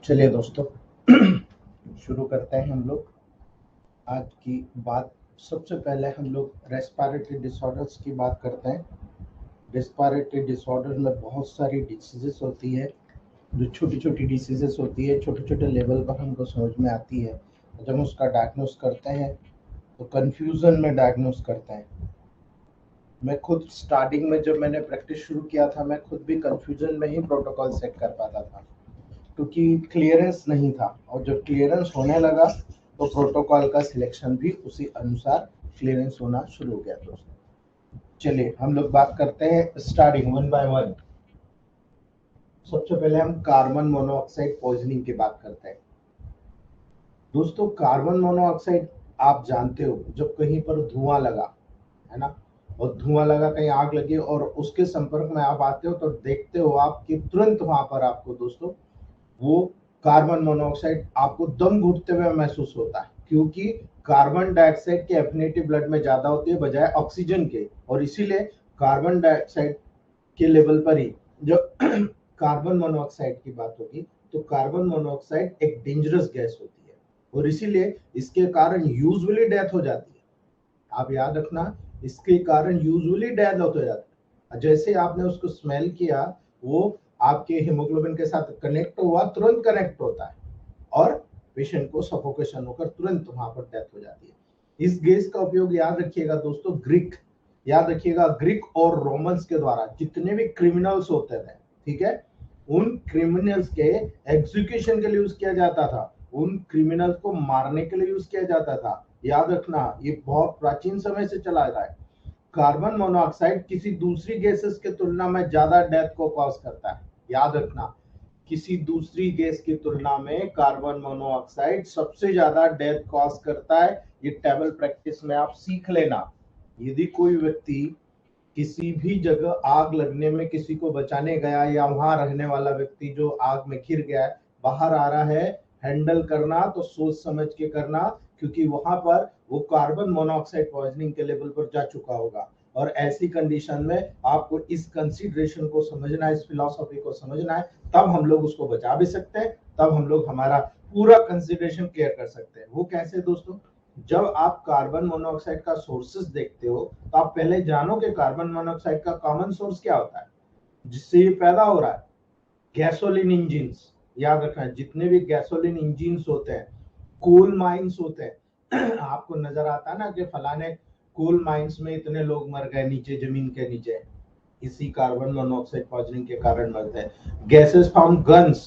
चलिए दोस्तों शुरू करते हैं हम लोग आज की बात। सबसे पहले हम लोग रेस्पिरेटरी डिसऑर्डर्स की बात करते हैं। रेस्पिरेटरी डिसऑर्डर में बहुत सारी डिसीजेस होती है, जो छोटी छोटी डिसीजेस होती है, छोटे छोटे लेवल पर हमको समझ में आती है। जब हम उसका डायग्नोस करते हैं तो कंफ्यूजन में डायग्नोस करते हैं। मैं खुद स्टार्टिंग में जब मैंने प्रैक्टिस शुरू किया था, मैं खुद भी कंफ्यूजन में ही प्रोटोकॉल सेट कर पाता था, क्योंकि क्लियरेंस नहीं था। और जब क्लियरेंस होने लगा तो प्रोटोकॉल का सिलेक्शन भी उसी अनुसार क्लियरेंस होना शुरू हो गया। दोस्तों चलिए हम लोग बात करते हैं स्टार्टिंग वन बाय वन। सबसे पहले हम कार्बन मोनोऑक्साइड पॉइजनिंग की बात करते हैं। दोस्तों कार्बन मोनोऑक्साइड आप जानते हो, जब कहीं पर धुआं लगा है ना, और धुआं लगा, कहीं आग लगी और उसके संपर्क में आप आते हो तो देखते हो आप कि तुरंत वहां पर आपको दोस्तों वो कार्बन मोनोऑक्साइड आपको दम घुटते हुए महसूस होता है, क्योंकि कार्बन डाइऑक्साइड की एफिनिटी ब्लड में ज्यादा होती है बजाय ऑक्सीजन के। और इसीलिए कार्बन डाइऑक्साइड के लेवल पर ही जब कार्बन मोनोऑक्साइड की बात होगी तो कार्बन मोनोऑक्साइड एक डेंजरस गैस होती है, और इसीलिए इसके कारण यूजुअली डेथ हो जाती है। आप याद रखना, इसके कारण यूजुअली डेथ हो जाती है। जैसे आपने उसको स्मेल किया, वो आपके हीमोग्लोबिन के साथ कनेक्ट हुआ, तुरंत कनेक्ट होता है और पेशेंट को सफोकेशन होकर तुरंत वहां पर डेथ हो जाती है। इस गैस का उपयोग याद रखिएगा दोस्तों, याद रखिएगा ग्रीक और रोमन्स के द्वारा जितने भी क्रिमिनल्स होते थे, ठीक है, उन क्रिमिनल्स के एग्जीक्यूशन के लिए यूज किया जाता था, उन क्रिमिनल्स को मारने के लिए यूज किया जाता था। याद रखना, ये बहुत प्राचीन समय से चला आ रहा है। कार्बन मोनोऑक्साइड किसी दूसरी गैसेस के तुलना में ज्यादा डेथ को कॉज करता है। याद रखना, किसी दूसरी गैस की तुलना में कार्बन मोनोऑक्साइड सबसे ज्यादा डेथ कॉज करता है। ये टेबल प्रैक्टिस में आप सीख लेना। यदि कोई व्यक्ति किसी भी जगह आग लगने में किसी को बचाने गया, या वहां रहने वाला व्यक्ति जो आग में घिर गया है बाहर आ रहा है, हैंडल करना तो सोच समझ के करना, क्योंकि वहां पर वो कार्बन मोनोऑक्साइड पॉइजनिंग के लेवल पर जा चुका होगा। और ऐसी कंडीशन में आपको इस कंसीडरेशन को समझना है, इस फिलॉसफी को समझना है, तब हम लोग उसको बचा भी सकते हैं, तब हम लोग हमारा पूरा कंसीडरेशन क्लियर कर सकते हैं। वो कैसे दोस्तों? जब आप कार्बन मोनोऑक्साइड का सोर्सेस देखते हो तो आप पहले जानो कि कार्बन मोनोऑक्साइड का कॉमन सोर्स क्या होता है जिससे ये पैदा हो रहा है। Gasoline engine. याद रखना, जितने भी गैसोलीन इंजिन होते हैं, कोल माइंस होते हैं, आपको नजर आता है ना कि फलाने कोल माइंस में इतने लोग मर गए नीचे, जमीन के नीचे, इसी कार्बन मोनोऑक्साइड पॉइजनिंग के कारण मरते हैं। गैसेस फ्रॉम गन्स,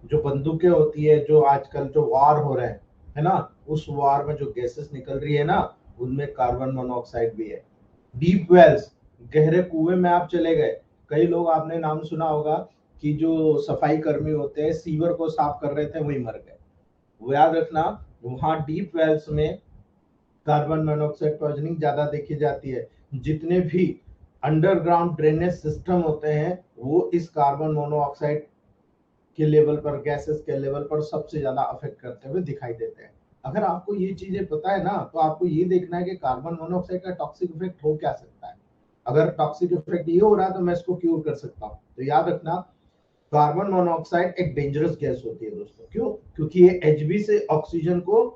जो बंदूकें होती है, जो आजकल जो वार हो रहे हैं, है ना, उस वार में जो गैसेस निकल रही है ना, उनमें कार्बन मोनोऑक्साइड भी है। डीप वेल्स, गहरे कुएं में आप चले गए, कई लोग आपने नाम सुना होगा कि जो सफाई कर्मी होते हैं सीवर को साफ कर रहे थे, वही मर गए। वो याद रखना, वहां डीप वेल्स में कार्बन मोनोऑक्साइड पॉइजनिंग ज्यादा देखी जाती है। जितने भी अंडरग्राउंड ड्रेनेज सिस्टम होते हैं वो इस कार्बन मोनोऑक्साइड के लेवल पर, गैसेस के लेवल पर सबसे ज्यादा अफेक्ट करते हुए दिखाई देते हैं। अगर आपको ये चीजें पता है ना, तो आपको ये देखना है कि कार्बन मोनोऑक्साइड का टॉक्सिक इफेक्ट हो क्या सकता है। अगर टॉक्सिक इफेक्ट ये हो रहा है तो मैं इसको क्योर कर सकता हूँ। तो याद रखना, कार्बन मोनोऑक्साइड एक डेंजरस गैस होती है दोस्तों। क्यों? क्योंकि ये एचबी से ऑक्सीजन को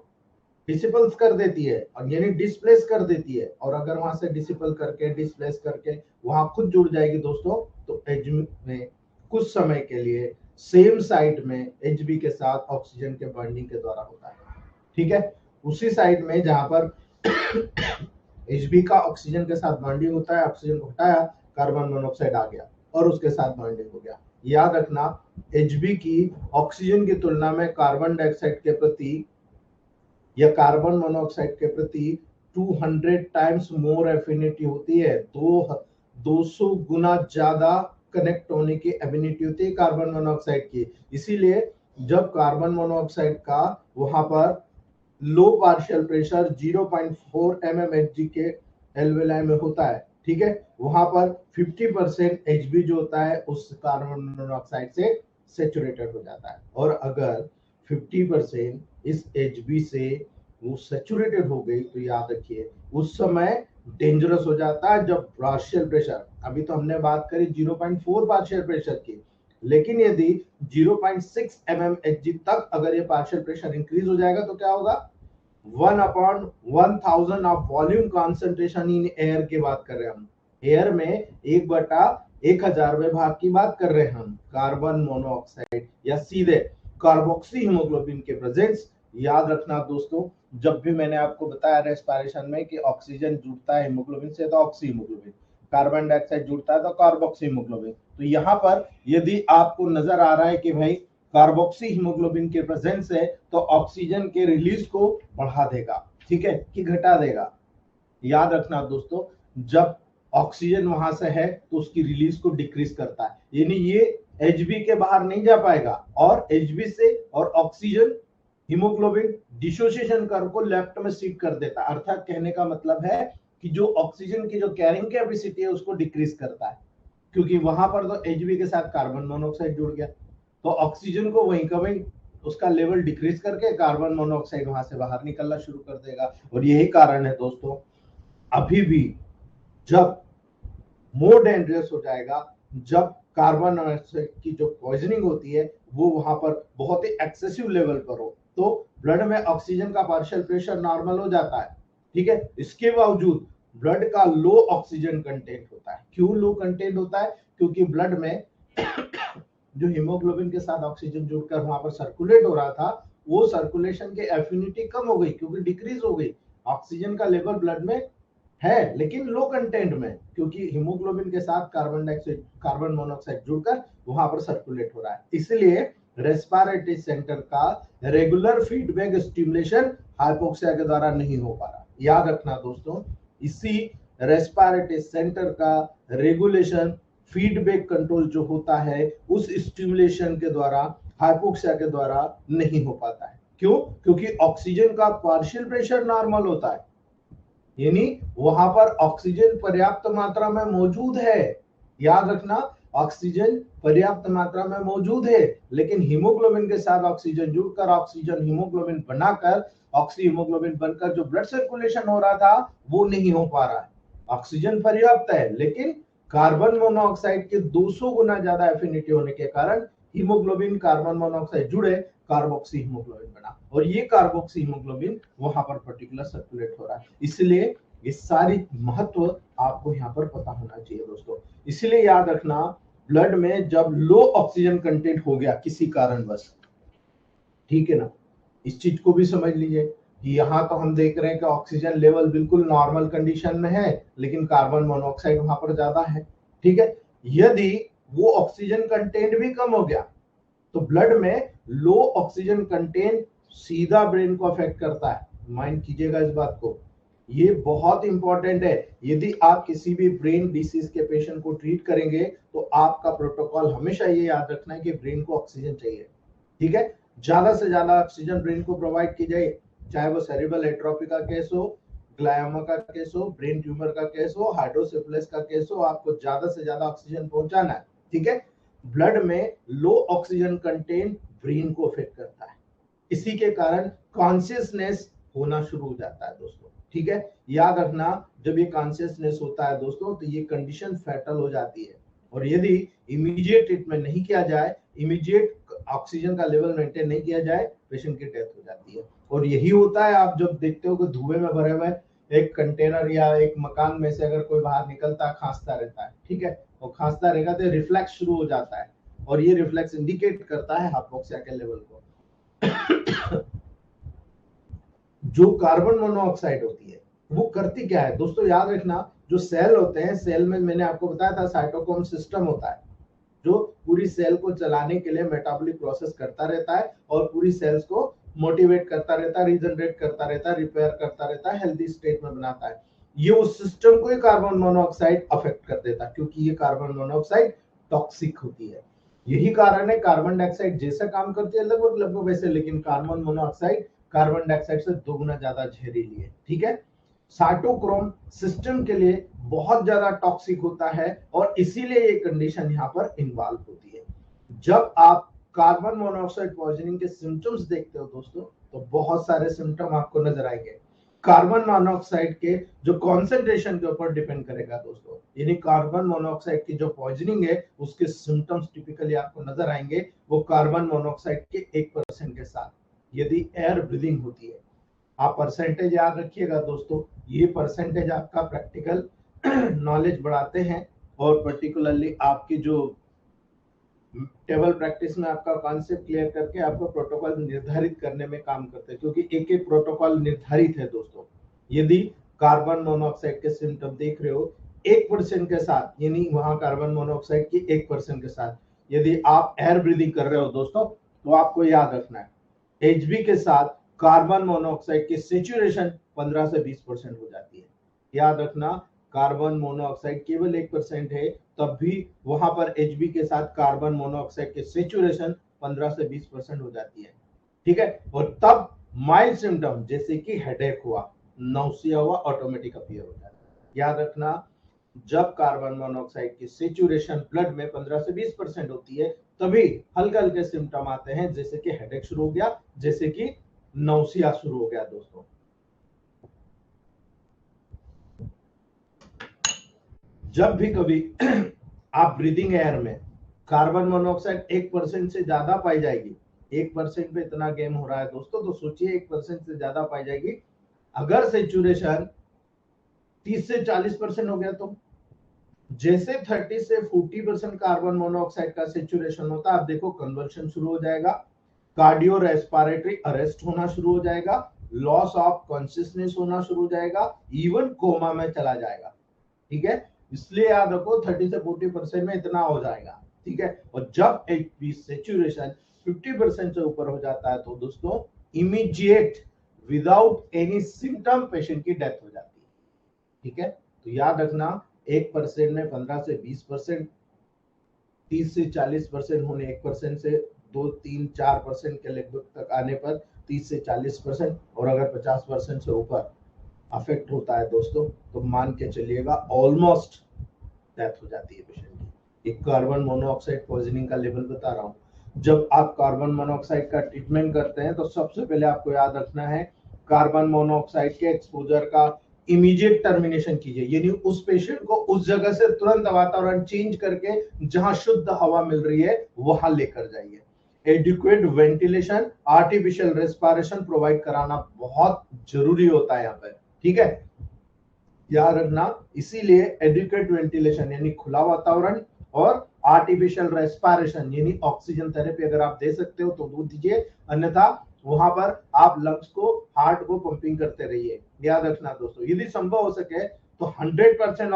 डिसिपल्स कर देती है, और यानी डिस्प्लेस कर देती है। और अगर वहां से डिसिपल करके, डिस्प्लेस करके वहां खुद जुड़ जाएगी दोस्तों, तो एचबी में कुछ समय के लिए सेम साइट में एचबी के साथ ऑक्सीजन के बॉन्डिंग के द्वारा होता है, ठीक है। उसी साइट में जहां पर एचबी का ऑक्सीजन के साथ बॉन्डिंग होता है, ऑक्सीजन को हटाया, कार्बन मोनोऑक्साइड आ गया और उसके साथ बॉन्डिंग हो गया। याद रखना, एचबी की ऑक्सीजन की तुलना में कार्बन डाइऑक्साइड के प्रति या कार्बन मोनोऑक्साइड के प्रति 200 टाइम्स मोर एफिनिटी होती है। 200 गुना ज्यादा कनेक्ट होने की एबिलिटी होती है कार्बन मोनोऑक्साइड की। इसीलिए जब कार्बन मोनोऑक्साइड का वहां पर लो पार्शियल प्रेशर 0.4 mmHg के एलवेलाई में होता है, ठीक है, वहां पर 50% एचबी जो होता है उस कार्बन मोनोऑक्साइड से सेचुरेटेड हो जाता है। और अगर 50% इस एचबी से वो सेचुरेटेड हो गई तो याद रखिए उस समय डेंजरस हो जाता है। जब पार्शियल प्रेशर, अभी तो हमने बात करी 0.4 पार्शियल प्रेशर की, लेकिन यदि 0.6 mmHg तक अगर ये पार्शियल प्रेशर इंक्रीज हो जाएगा तो क्या होगा, 1/1000 of volume concentration in air की बात कर रहे हैं हम। एयर में 1/1000 में भाग की बात कर रहे हैं हम कार्बन मोनोऑक्साइड या सीधे कार्बोक्सी हीमोग्लोबिन के प्रेजेंस। याद रखना दोस्तों, जब भी मैंने आपको बताया रेस्पिरेशन में कि ऑक्सीजन जुड़ता है हीमोग्लोबिन से तो ऑक्सी हीमोग्लोबिन, कार्बन डाइऑक्साइड जुड़ता है तो कार्बोक्सी हीमोग्लोबिन। तो यहाँ पर यदि आपको नजर आ रहा है कि भाई कार्बोक्सी हीमोग्लोबिन के प्रेजेंस है तो ऑक्सीजन के रिलीज को बढ़ा देगा, ठीक है, कि घटा देगा। याद रखना दोस्तों, जब ऑक्सीजन वहां से है तो उसकी रिलीज को डिक्रीज करता है, यानी ये एचबी के बाहर नहीं जा पाएगा और एचबी से और ऑक्सीजन हीमोग्लोबिन डिसोसिएशन कर्व को लेफ्ट में शिफ्ट कर देता है। अर्थात कहने का मतलब है कि जो ऑक्सीजन की जो कैरिंग कैपेसिटी है उसको डिक्रीज करता है, क्योंकि वहां पर तो एचबी के साथ कार्बन मोनोऑक्साइड जुड़ गया, तो ऑक्सीजन को वहीं का वहीं उसका लेवल डिक्रीज करके कार्बन मोनोऑक्साइड वहां से बाहर निकलना शुरू कर देगा। और यही कारण है दोस्तों, अभी भी जब मोर डेंजरस हो जाएगा, जब कार्बन मोनोऑक्साइड की जो पॉइजनिंग होती है वो वहां पर बहुत ही एक्सेसिव लेवल पर हो, तो ब्लड में ऑक्सीजन का पार्शियल प्रेशर नॉर्मल हो जाता है, ठीक है। इसके बावजूद ब्लड का लो ऑक्सीजन कंटेंट होता है। क्यों लो कंटेंट होता है? क्योंकि ब्लड में जो हीमोग्लोबिन के साथ ऑक्सीजन जुड़कर वहां पर सर्कुलेट हो रहा था, वो सर्कुलेशन की एफिनिटी कम हो गई क्योंकि डिक्रीज हो गई। ऑक्सीजन का लेवल ब्लड में है लेकिन लो कंटेंट में, क्योंकि हीमोग्लोबिन के साथ कार्बन डाइऑक्साइड कार्बन मोनोऑक्साइड जुड़कर वहां पर सर्कुलेट हो रहा है। इसलिए रेस्पिरेटरी सेंटर का रेगुलर फीडबैक स्टिमुलेशन हाइपोक्सिया के द्वारा नहीं हो पा रहा। याद रखना दोस्तों, इसी रेस्पिरेटरी सेंटर का रेगुलेशन फीडबैक कंट्रोल जो होता है उस स्टिमुलेशन के द्वारा हाइपोक्सिया के द्वारा नहीं हो पाता है। क्यों? क्योंकि ऑक्सीजन का पार्शियल प्रेशर नॉर्मल होता है, यानी वहां पर ऑक्सीजन पर्याप्त मात्रा में मौजूद है। याद रखना, ऑक्सीजन पर्याप्त मात्रा में मौजूद है, लेकिन हीमोग्लोबिन के साथ ऑक्सीजन जुड़कर ऑक्सीजन हीमोग्लोबिन बनाकर ऑक्सी हीमोग्लोबिन बनकर जो ब्लड सर्कुलेशन हो रहा था वो नहीं हो पा रहा है। ऑक्सीजन पर्याप्त है लेकिन कार्बन मोनोऑक्साइड के 200 गुना ज्यादा एफिनिटी होने के कारण हीमोग्लोबिन कार्बन मोनोऑक्साइड जुड़े कार्बोक्सी हीमोग्लोबिन बना, और ये कार्बोक्सी हीमोग्लोबिन वहां पर पर्टिकुलर सर्कुलेट हो रहा है। इसलिए ये सारी महत्व आपको यहाँ पर पता होना चाहिए दोस्तों। इसलिए याद रखना, ब्लड में जब लो ऑक्सीजन कंटेंट हो गया किसी कारणवश, ठीक है ना, इस चीज को भी समझ लीजिए कि यहाँ तो हम देख रहे हैं कि ऑक्सीजन लेवल बिल्कुल नॉर्मल कंडीशन में है लेकिन कार्बन मोनोऑक्साइड वहां पर ज्यादा है, ठीक है। यदि वो ऑक्सीजन कंटेंट भी कम हो गया तो ब्लड में लो ऑक्सीजन कंटेंट सीधा ब्रेन को अफेक्ट करता है। माइंड कीजिएगा इस बात को, ये बहुत इंपॉर्टेंट है। यदि आप किसी भी ब्रेन डिसीज के पेशेंट को ट्रीट करेंगे तो आपका प्रोटोकॉल हमेशा ये याद रखना है कि ब्रेन को ऑक्सीजन चाहिए, ठीक है। ज्यादा से ज्यादा ऑक्सीजन ब्रेन को प्रोवाइड की जाए, चाहे वो सेरिब्रल एट्रोफी का केस हो, ग्लायोमा का केस हो, ब्रेन ट्यूमर का केस हो, हाइड्रोसेफेलस का केस हो, आपको ज्यादा से ज्यादा ऑक्सीजन पहुंचाना है, ठीक है। ब्लड में लो ऑक्सीजन कंटेंट ब्रेन को अफेक्ट करता है, इसी के कारण कॉन्शियसनेस होना शुरू हो जाता है दोस्तों, ठीक है। याद रखना, जब ये कॉन्शियसनेस होता है दोस्तों तो ये कंडीशन फैटल हो जाती है, और यदि इमीडिएट ट्रीटमेंट नहीं किया जाए, इमीडिएट ऑक्सीजन का लेवल मेंटेन नहीं किया जाए, पेशेंट की डेथ हो जाती है। और यही होता है, आप जब देखते हो कि धुएं में भरे हुए एक कंटेनर या एक मकान में से अगर कोई बाहर निकलता खांसता रहता है, ठीक है, और खांसता रहेगा तो रिफ्लेक्स शुरू हो जाता है, और ये रिफ्लेक्स इंडिकेट करता है हाइपोक्सिया के लेवल को। जो कार्बन मोनोऑक्साइड होती है वो करती क्या है दोस्तों? याद रखना, जो सेल होते हैं, सेल में मैंने आपको बताया था साइटोक्रोम सिस्टम होता है जो पूरी सेल को चलाने के लिए मेटाबॉलिक प्रोसेस करता रहता है और पूरी सेल्स को मोटिवेट करता रहता है, रीजनरेट करता रहता है, रिपेयर करता रहता है, हेल्दी स्टेट में बनाता है। ये उस सिस्टम को ही कार्बन मोनोऑक्साइड अफेक्ट कर देता है, क्योंकि ये कार्बन मोनोऑक्साइड टॉक्सिक होती है। यही कारण है कार्बन डाइऑक्साइड जैसा काम करती है लगभग लगभग वैसे, लेकिन कार्बन मोनोऑक्साइड कार्बन डाइऑक्साइड से 2 गुना ज्यादा जहरीली है, ठीक है। साइटोक्रोम सिस्टम के लिए बहुत ज्यादा टॉक्सिक होता है और इसीलिए ये कंडीशन यहाँ पर इन्वॉल्व होती है। जब आप कार्बन मोनोऑक्साइड पॉइजनिंग के सिम्टम्स देखते हो दोस्तों तो बहुत सारे सिम्टम आपको नजर आएंगे। कार्बन मोनोऑक्साइड के जो कॉन्सेंट्रेशन के ऊपर डिपेंड करेगा दोस्तों। यानी कार्बन मोनोऑक्साइड की जो पॉइजनिंग है उसके सिम्टम्स टिपिकली आपको नजर आएंगे वो कार्बन मोनोऑक्साइड के 1% के साथ यदि एयर ब्रीदिंग होती है। आप परसेंटेज याद रखिएगा दोस्तों, ये परसेंटेज आपका प्रैक्टिकल नॉलेज बढ़ाते हैं और पर्टिकुलरली आपकी जो टेबल प्रैक्टिस में आपका कॉन्सेप्ट क्लियर करके आपको प्रोटोकॉल निर्धारित करने में काम करते हैं, क्योंकि एक एक प्रोटोकॉल निर्धारित है दोस्तों। यदि कार्बन मोनोऑक्साइड के सिम्टम देख रहे हो 1% के साथ, यानी वहां कार्बन मोनोऑक्साइड की 1% के साथ यदि आप एयर ब्रीदिंग कर रहे हो दोस्तों, तो आपको याद रखना है एचबी के साथ कार्बन मोनोऑक्साइड की सेचुरेशन 15 से 20% हो जाती है। याद रखना, कार्बन मोनोऑक्साइड केवल 1% है, तब भी वहां पर एचबी के साथ कार्बन मोनोऑक्साइड की सेचुरेशन 15 से 20% हो जाती है। ठीक है, और तब माइल्ड सिम्टम जैसे कि हेडेक हुआ, नौसिया हुआ, ऑटोमेटिक अपीयर हो जाता है। याद रखना, जब कार्बन मोनोऑक्साइड की सेचुरेशन ब्लड में 15 से 20% होती है, तभी हल्के हल्के सिम्टम आते हैं, जैसे कि हेडेक शुरू हो गया, जैसे कि नौसिया शुरू हो गया दोस्तों। जब भी कभी आप ब्रीदिंग एयर में कार्बन मोनोऑक्साइड 1% से ज्यादा पाई जाएगी, 1% पे इतना गेम हो रहा है दोस्तों, तो सोचिए 1% से ज्यादा पाई जाएगी। अगर सेचुरेशन 30 से 40% हो गया, तो जैसे 30 से 40% कार्बन मोनोऑक्साइड का सेचुरेशन होता है, आप देखो कन्वर्शन शुरू हो जाएगा, कार्डियो रेस्पिरेटरी अरेस्ट होना शुरू हो जाएगा, लॉस ऑफ कॉन्शियसनेस होना शुरू हो जाएगा, इवन कोमा में चला जाएगा। ठीक है, इसलिए याद रखो 30 से 40% में इतना हो जाएगा। ठीक है, और जब एचपी सेचुरेशन 50% से ऊपर हो जाता है, तो दोस्तों immediate without any symptom patient की डेथ हो जाती है। ठीक है, तो याद रखना 1% में 15 से 20%, 30 से 40% होने 1% से 2, 3, 4% के लगभग तक आने पर 30 से 40%, और अगर 50% से ऊपर अफेक्ट होता है दोस्तों, तो मान के चलिएगा ऑलमोस्ट डेथ हो जाती है पेशेंट की। एक कार्बन मोनोऑक्साइड पॉइजनिंग का लेवल बता रहा हूं। जब आप कार्बन मोनोऑक्साइड का ट्रीटमेंट करते हैं, तो सबसे पहले आपको याद रखना है कार्बन मोनोऑक्साइड के एक्सपोजर का इमीडिएट टर्मिनेशन कीजिए, यानी उस पेशेंट को उस जगह से तुरंत वातावरण चेंज करके जहां शुद्ध हवा मिल रही है वहां लेकर जाइए। Adequate ventilation, artificial respiration provide कराना बहुत जरूरी होता है यहाँ पर। ठीक है, याद रखना, इसीलिए एडिक्वेट वेंटिलेशन यानी खुला वातावरण और आर्टिफिशियल रेस्पिरेशन यानी ऑक्सीजन थेरेपी अगर आप दे सकते हो तो दीजिए, अन्यथा वहां पर आप लंग्स को, हार्ट को पंपिंग करते रहिए। याद रखना दोस्तों, यदि संभव हो सके तो 100%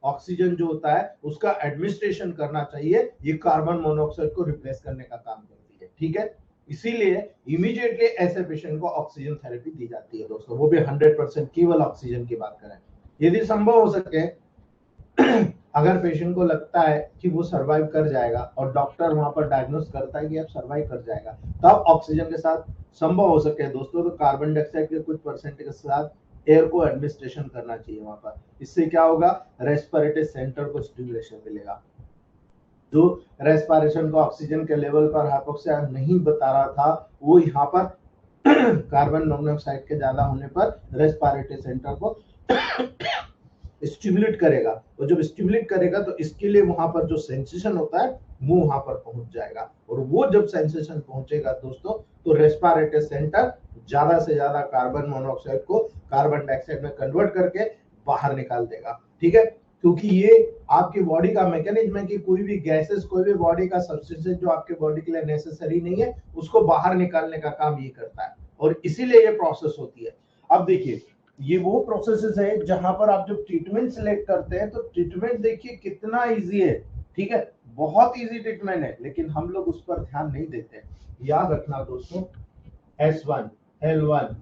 ऑक्सीजन जो होता है उसका एडमिनिस्ट्रेशन करना चाहिए। ये कार्बन मोनोऑक्साइड को रिप्लेस करने का काम करती है। ठीक है, इसीलिए इमीडिएटली ऐसे पेशेंट को ऑक्सीजन थेरेपी दी जाती है दोस्तों, वो भी 100% केवल ऑक्सीजन की बात करें। यदि संभव हो सके अगर पेशेंट को लगता है कि वो सरवाइव कर जाएगा और डॉक्टर वहां पर डायग्नोस करता है कि आप सरवाइव कर जाएगा, तब ऑक्सीजन के साथ संभव हो सके दोस्तों तो कार्बन डाइऑक्साइड के कुछ परसेंट के साथ एयर को एडमिनिस्ट्रेशन करना चाहिए वहां पर। इससे क्या होगा, रेस्पिरेटरी सेंटर को स्टिमुलेशन मिलेगा। जो रेस्पिरेशन को ऑक्सीजन के लेवल पर हाइपोक्सिया नहीं बता रहा था, वो यहाँ पर कार्बन मोनोऑक्साइड के ज्यादा होने पर रेस्पिरेटरी सेंटर को स्टिमुलेट करेगा, और जब स्टिमुलेट करेगा तो इसके लिए वहां पर जो सेंसेशन होता है वो वहां पर पहुंच जाएगा, और वो जब सेंसेशन पहुंचेगा दोस्तों तो रेस्पिरेटरी सेंटर ज्यादा से ज्यादा कार्बन मोनोऑक्साइड को कार्बन डाइऑक्साइड में कन्वर्ट करके बाहर निकाल देगा। ठीक है, क्योंकि ये आपकी बॉडी का मैकेनिज्म है कि कोई भी गैसेस, कोई भी बॉडी का सब्सटेंस जो आपके बॉडी के लिए नेसेसरी नहीं है उसको बाहर निकालने का काम ये करता है, और इसीलिए ये प्रोसेस होती है। अब देखिए, ये वो प्रोसेसेस है जहां पर आप जब ट्रीटमेंट सिलेक्ट करते हैं तो ट्रीटमेंट देखिए कितना इजी है। ठीक है, बहुत इजी ट्रीटमेंट है, लेकिन हम लोग उस पर ध्यान नहीं देते। याद रखना दोस्तों, S1, L1,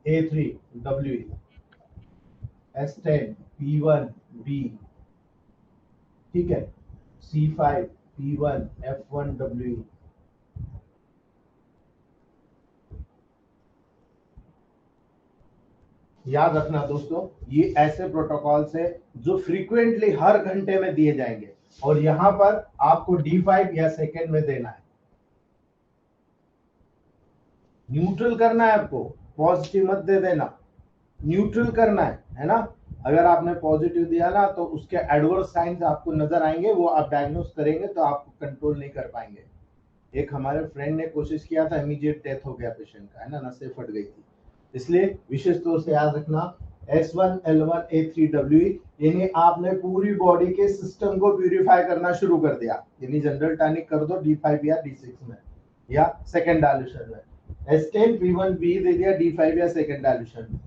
A3, WE, S10, P1, B, ठीक है, C5, P1, F1, WE। याद रखना दोस्तों, ये ऐसे प्रोटोकॉल्स है जो फ्रीक्वेंटली हर घंटे में दिए जाएंगे, और यहां पर आपको D5 या सेकेंड में देना है। न्यूट्रल करना है आपको, पॉजिटिव मत दे देना। न्यूट्रल करना है ना। अगर आपने पॉजिटिव दिया ना तो उसके एडवर्स साइंस आपको नजर आएंगे, वो आप डायग्नोस करेंगे तो आप कंट्रोल नहीं कर पाएंगे। एक हमारे फ्रेंड ने कोशिश किया था, इमीडिएट डेथ हो गया पेशेंट का, है ना, नसें फट गई थी। इसलिए विशेष तौर से याद रखना S1L1A3W, यानी आपने पूरी बॉडी के सिस्टम को प्यूरिफाई करना शुरू कर दिया, यानी जनरल टॉनिक कर दो D5 या D6 में या सेकेंड डाइल्यूशन में। S10P1B दे दिया D5 या सेकेंड डाइल्यूशन में।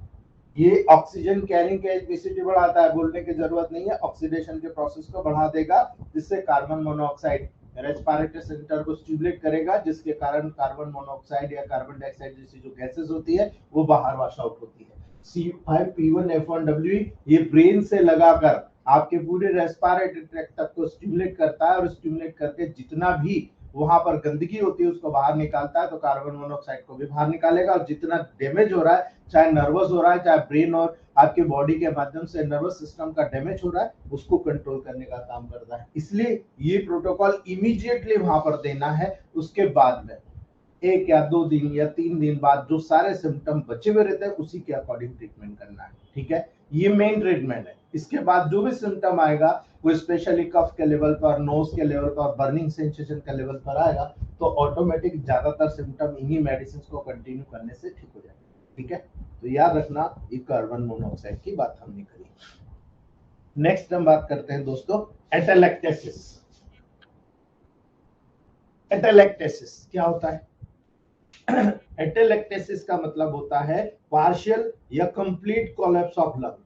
ये ऑक्सीजन कैरिंग कैपेसिटी बढ़ाता है, बोलने की जरूरत नहीं है, ऑक्सीडेशन के प्रोसेस को बढ़ा देगा, जिससे कार्बन मोनोऑक्साइड रेस्पिरेटरी सेंटर को स्टिमुलेट करेगा, जिसके कारण कार्बन मोनोऑक्साइड या कार्बन डाइऑक्साइड जैसी जो गैसेस होती है वो बाहर वॉश आउट होती है। C5P1F1W ये ब्रेन से लगाकर आपके पूरे रेस्पिरेटरी ट्रैक्ट तक को स्टिमुलेट करता है, और स्टिमुलेट करके जितना भी वहां पर गंदगी होती है उसको बाहर निकालता है, तो कार्बन मोनोऑक्साइड को भी बाहर निकालेगा। और जितना डैमेज हो रहा है, चाहे नर्वस हो रहा है, चाहे ब्रेन और आपके बॉडी के माध्यम से नर्वस सिस्टम का डैमेज हो रहा है, उसको कंट्रोल करने का काम करता है। इसलिए ये प्रोटोकॉल इमीडिएटली वहां पर देना है। उसके बाद में 1 या 2 दिन या 3 दिन बाद जो सारे सिम्टम बचे हुए रहते हैं उसी के अकॉर्डिंग ट्रीटमेंट करना है, ठीक है। ये मेन ट्रीटमेंट है। इसके बाद जो भी सिम्टम आएगा वो स्पेशली कफ के लेवल पर, नोज के लेवल पर, बर्निंग सेंसेशन के लेवल पर आएगा, तो ऑटोमेटिक ज्यादातर सिम्टम इन्हीं मेडिसिन को कंटिन्यू करने से ठीक हो जाएगा, ठीक है। तो याद रखना, ये कार्बन मोनोऑक्साइड की बात हमने करी। नेक्स्ट हम बात करते हैं दोस्तों एटेलेक्टेसिस। एटेलेक्टेसिस क्या होता है? एटेलेक्टेसिस का मतलब होता है पार्शियल या कंप्लीट कोलैप्स ऑफ लंग।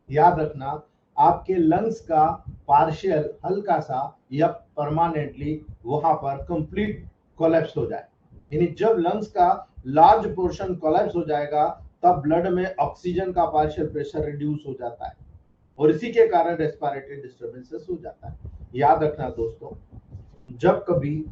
याद रखना, आपके लंग्स का पार्शियल हल्का सा या परमानेंटली वहां पर कंप्लीट कोलैप्स हो जाए, यानी जब लंग्स का लार्ज पोर्शन कोलैप्स हो जाएगा तब ब्लड में ऑक्सीजन का पार्शियल प्रेशर रिड्यूस हो जाता है, और इसी के कारण रेस्पिरेटरी डिस्टर्बेंसेस हो जाता है। याद रखना दोस्तों, जब कभी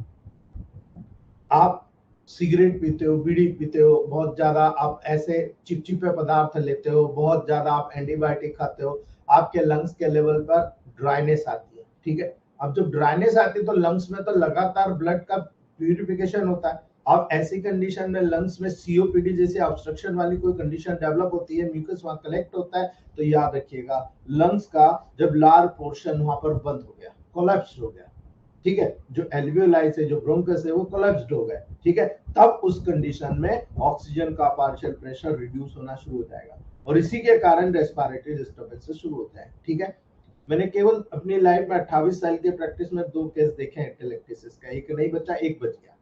आप सिगरेट पीते हो, बीड़ी पीते हो, बहुत ज्यादा आप ऐसे चिपचिपे पदार्थ लेते हो, बहुत ज्यादा आप एंटीबायोटिक खाते हो, आपके लंग्स के लेवल पर ड्राइनेस आती है, ठीक है। अब जब ड्राइनेस आती है तो लंग्स में तो लगातार ब्लड का प्यूरिफिकेशन होता है। अब ऐसी कंडीशन में लंग्स में सीओपीडी जैसी ऑब्स्ट्रक्शन वाली कोई कंडीशन डेवलप होती है, म्यूकस वहां कलेक्ट होता है, तो याद रखिएगा लंग्स का जब लार्ज पोर्शन वहां पर बंद हो गया, कोलैप्स हो गया, ठीक है, जो एल्वियोलाई से जो ब्रोंकस है वो कोलैप्स्ड हो गए, ठीक है, तब उस कंडीशन में ऑक्सीजन का पार्शियल प्रेशर रिड्यूस होना शुरू हो जाएगा, और इसी के कारण रेस्पिरेटरी डिस्टर्बेंसेस शुरू होते हैं, ठीक है। मैंने केवल अपनी लाइफ में 28 साल की प्रैक्टिस में 2 केस देखे हैं एटेलेक्टेसिस का, एक नहीं बचा, एक बच गया।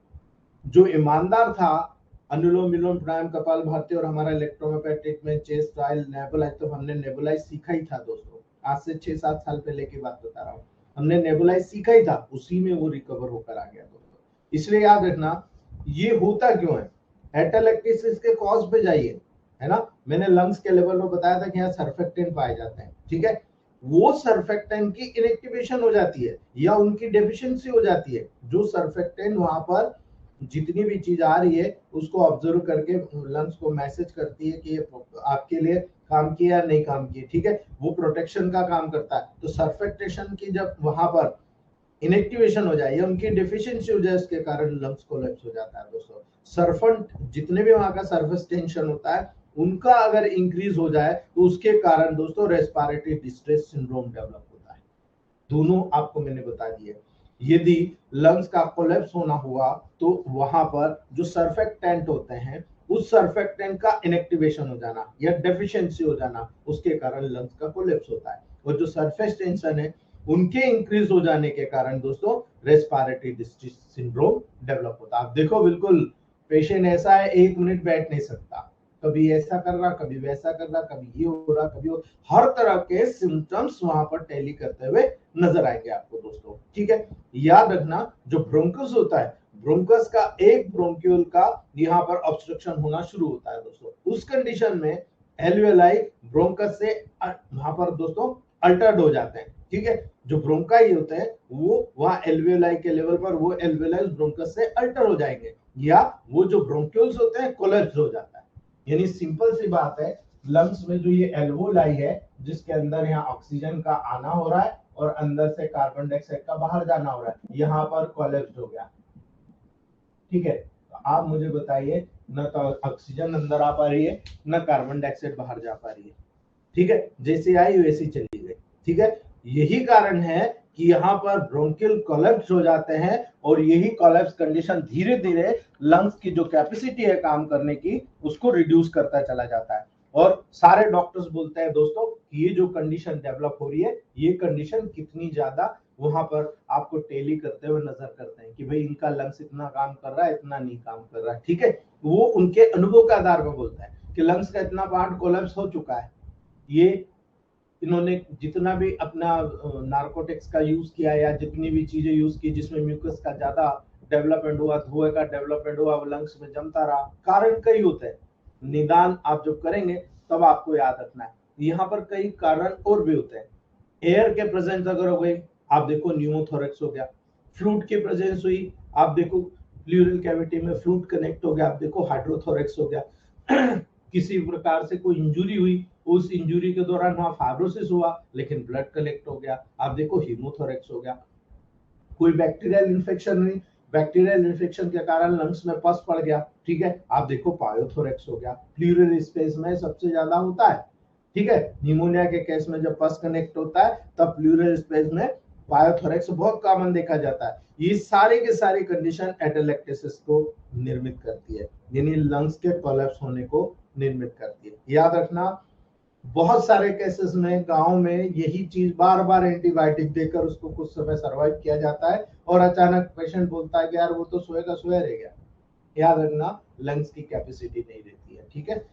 जो ईमानदार था, अनुलोम विलोम प्राणायाम कपालभाति और हमारा इलेक्ट्रोमेग्नेटिक में चेस्ट ट्रायल नेबुलाइज, तो हमने नेबुलाइज सीखा ही था दोस्तों, आज से 6-7 साल पहले की बात बता रहा हूँ, हमने नेबुलाइज सीखा ही था, उसी में वो रिकवर होकर आ गया दोस्तों। इसलिए याद रखना, ये होता क्यों है, एटेलेक्टेसिस के कॉज पे जाइए, है ना। मैंने लंग्स के लेवल में बताया था कि यहाँ सर्फेक्टेंट पाए जाते हैं, ठीक है, वो सर्फेक्टेंट की इनएक्टिवेशन हो जाती है या उनकी डेफिशिएंसी हो जाती है। जो सर्फेक्टेंट वहां पर जितनी भी चीज आ रही है उसको ऑब्जर्व करके लंग्स को मैसेज करती है कि ये आपके लिए काम किया या नहीं काम किया, ठीक है, वो प्रोटेक्शन का काम करता है। तो सर्फेक्टेशन की जब वहां पर इनएक्टिवेशन हो जाए या उनकी डेफिशिएंसी हो जाए, उसके कारण लंग्स कोलैप्स हो जाता है दोस्तों। सर्फेंट जितने भी वहां का सरफेस टेंशन होता है उनका अगर इंक्रीज हो जाए तो उसके कारण दोस्तों रेस्पिरेटरी डिस्ट्रेस सिंड्रोम डेवलप होता है। दोनों आपको मैंने बता दिए। यदि लंग्स का कोलैप्स होना हुआ तो वहां पर जो सर्फेक्टेंट होते हैं उस सर्फेक्टेंट का इनएक्टिवेशन हो जाना या डेफिशिएंसी हो जाना, उसके कारण लंग्स का कोलैप्स होता है। और जो सरफेस टेंशन है उनके इंक्रीज हो जाने के कारण दोस्तों रेस्पिरेटरी डिस्ट्रेस सिंड्रोम डेवलप होता है। आप देखो, बिल्कुल पेशेंट ऐसा है 1 मिनट बैठ नहीं सकता, कभी ऐसा कर रहा, कभी वैसा कर रहा, कभी ये हो रहा, कभी वो, हर तरह के सिम्टम्स वहां पर टैली करते हुए नजर आएंगे आपको दोस्तों, ठीक है। याद रखना, जो ब्रोंकस होता है, ब्रोंकस का एक ब्रोंक्यूल का यहाँ पर ऑब्स्ट्रक्शन होना शुरू होता है दोस्तों, उस कंडीशन में एल्वियोलाई ब्रोंकस से वहां पर दोस्तों अल्टर्ड हो जाते हैं, ठीक है। जो ब्रोंकाई होते हैं वो वहां एल्वियोलाई के लेवल पर वो एल्वियोलाई ब्रोंकस से अल्टर हो जाएंगे, या वो जो ब्रोंक्यूल्स होते हैं कोलैप्स हो जाता है। यानी सिंपल सी बात है, लंग्स में जो ये एल्वोलाई है जिसके अंदर यहाँ ऑक्सीजन का आना हो रहा है और अंदर से कार्बन डाइऑक्साइड का बाहर जाना हो रहा है, यहाँ पर कोलैप्स हो गया, ठीक है। तो आप मुझे बताइए न तो ऑक्सीजन अंदर आ पा रही है, न कार्बन डाइऑक्साइड बाहर जा पा रही है। ठीक है, जैसे आई वैसी चली गई। ठीक है, यही कारण है कि यहाँ पर ब्रोंकियल कोलैप्स हो जाते हैं, और यही कोलैप्स कंडीशन धीरे धीरे लंग्स की जो कैपेसिटी है काम करने की उसको रिड्यूस करता चला जाता है। और सारे डॉक्टर्स बोलते हैं दोस्तों कि ये जो कंडीशन डेवलप हो रही है, ये कंडीशन कितनी ज्यादा वहां पर आपको टेली करते हुए नजर करते हैं कि भाई इनका लंग्स इतना काम कर रहा है, इतना नहीं काम कर रहा है। ठीक है, वो उनके अनुभव के आधार पर बोलता है कि लंग्स का इतना पार्ट कोलैप्स हो चुका है। ये इन्होंने जितना भी अपना नार्कोटिक्स का यूज किया या जितनी भी चीजें यूज की जिसमें म्यूकस का ज्यादा डेवलपमेंट हुआ, धुएं का डेवलपमेंट हुआ, वो लंग्स में जमता रहा। कारण कई होते हैं, निदान आप जब करेंगे तब आपको याद रखना है। यहाँ पर कई कारण और भी होते हैं। एयर के प्रेजेंस अगर हो गई, आप देखो न्यूमोथोरेक्स हो गया। फ्लूइड की प्रेजेंस हुई, आप देखो प्लूरल कैविटी में फ्लूइड कनेक्ट हो गया, आप देखो हाइड्रोथोरेक्स हो गया। किसी प्रकार से कोई इंजुरी हुई, उस इंजुरी के दौरान वहां फाइब्रोसिस हुआ लेकिन ब्लड कलेक्ट हो गया, आप देखो हीमोथोरेक्स हो गया। कोई बैक्टीरियल इन्फेक्शन हुई, बैक्टीरियल इन्फेक्शन के कारण लंग्स में पस पड़ गया। ठीक है, आप देखो पायोथोरेक्स हो गया। प्लूरल स्पेस में सबसे ज्यादा होता है। ठीक है, निमोनिया के केस में जब पस कनेक्ट होता है तब प्लूरल स्पेस में पायोथोरेक्स बहुत कॉमन देखा जाता है। ये सारी की सारी कंडीशन एटेलेक्टेसिस को निर्मित करती है, यानी लंग्स के कोलैप्स होने को निर्मित करती है। याद रखना, बहुत सारे केसेस में गांव में यही चीज बार बार एंटीबायोटिक देकर उसको कुछ समय सर्वाइव किया जाता है, और अचानक पेशेंट बोलता है कि यार वो तो सोए का सोया रह गया। याद रखना, लंग्स की कैपेसिटी नहीं रहती है। ठीक है,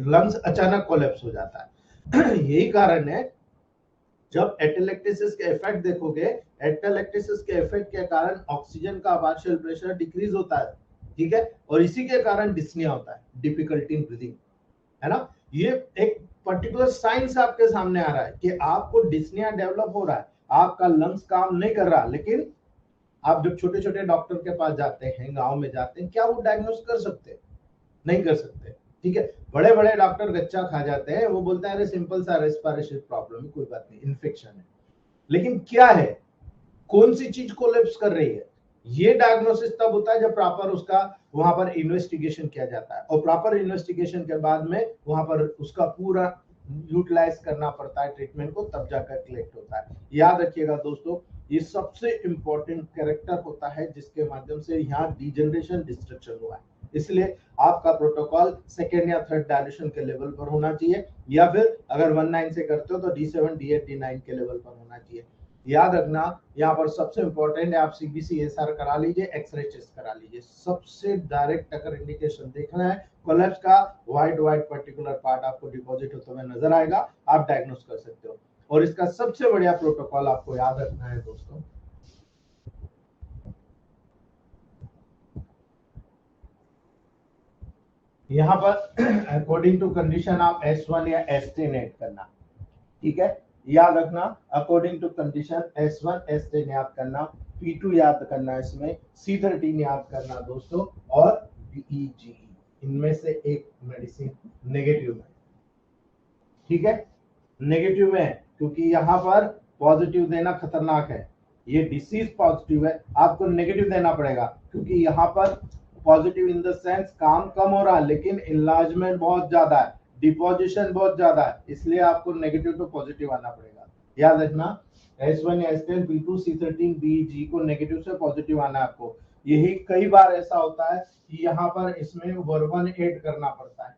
लंग्स अचानक कोलैप्स हो जाता है। यही कारण है, जब एटेलेक्टेसिस के इफेक्ट देखोगे, एटेलेक्टेसिस के इफेक्ट के कारण ऑक्सीजन का पार्शियल प्रेशर डिक्रीज होता है। ठीक है, और इसी के कारण डिस्निया होता है, डिफिकल्टी इन ब्रीदिंग, है ना। ये एक पर्टिकुलर साइंस आपके सामने आ रहा है कि आपको डिस्निया डेवलप हो रहा है, आपका लंग्स काम नहीं कर रहा, लेकिन आप जब छोटे छोटे डॉक्टर के पास जाते हैं, गांव में जाते हैं, क्या वो डायग्नोस कर सकते? नहीं कर सकते। ठीक है, बड़े बड़े डॉक्टर गच्चा खा जाते हैं, वो बोलते हैं अरे सिंपल सा रेस्पिरेटरी प्रॉब्लम है, कोई बात नहीं, इन्फेक्शन है। लेकिन क्या है, कौन सी चीज कोलैप्स कर रही है, ये डायग्नोसिस तब होता है जब प्रॉपर उसका वहां पर इन्वेस्टिगेशन किया जाता है, और प्रॉपर इन्वेस्टिगेशन के बाद में वहां पर उसका पूरा यूटिलाइज करना पड़ता है ट्रीटमेंट को, तब जाकर कलेक्ट होता है। याद रखिएगा दोस्तों, ये सबसे इंपॉर्टेंट कैरेक्टर होता है जिसके माध्यम से यहाँ डिजनरेशन डिस्ट्रक्शन हुआ है। इसलिए आपका प्रोटोकॉल सेकेंड या थर्ड डायलेशन के लेवल पर होना चाहिए, या फिर अगर 1-9 से करते हो तो D7, D8, D9 के लेवल पर होना चाहिए। याद रखना, यहाँ पर सबसे इंपॉर्टेंट है आप CBC-SR करा लीजिए, एक्सरे चेस्ट करा लीजिए। सबसे डायरेक्ट अगर इंडिकेशन देखना है कोलैप्स का, व्हाइट पर्टिकुलर पार्ट आपको डिपॉजिट होते हुए नजर आएगा, आप डायग्नोस कर सकते हो। और इसका सबसे बढ़िया प्रोटोकॉल आपको याद रखना है दोस्तों, यहाँ पर अकॉर्डिंग टू कंडीशन आप S1 या S10 ऐड करना। ठीक है, याद रखना, according to condition S1 S10 याद करना, P2 याद करना, इसमें C13 याद करना दोस्तों, और DEGE इनमें से एक मेडिसिन नेगेटिव है। ठीक है, नेगेटिव है क्योंकि यहाँ पर पॉजिटिव देना खतरनाक है। ये डिसीज पॉजिटिव है, आपको नेगेटिव देना पड़ेगा, क्योंकि यहाँ पर पॉजिटिव इन द सेंस काम कम हो रहा है लेकिन इनलार्जमेंट बहुत ज्यादा है, डिपोजिशन बहुत ज्यादा है, इसलिए आपको नेगेटिव टू पॉजिटिव आना पड़ेगा। याद रखना, S1 S10 P2 C13 BG को नेगेटिव से पॉजिटिव आना है आपको। यही कई बार ऐसा होता है कि यहाँ पर इसमें वर्बन ऐड करना पड़ता है,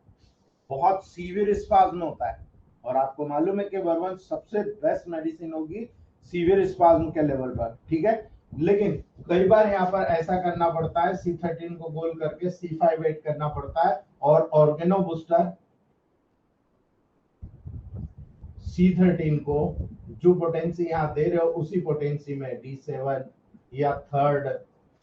बहुत सीवियर स्पाज्म होता है, और आपको मालूम है कि वर्बन सबसे बेस्ट मेडिसिन होगी सीवियर स्पाज्म के लेवल पर। ठीक है, लेकिन कई बार यहाँ पर ऐसा करना पड़ता है, C13 को गोल करके C5 ऐड करना पड़ता है, और ऑर्गेनो बूस्टर C13 को जो पोटेंसी यहाँ दे रहे हो उसी पोटेंसी में D7 या थर्ड,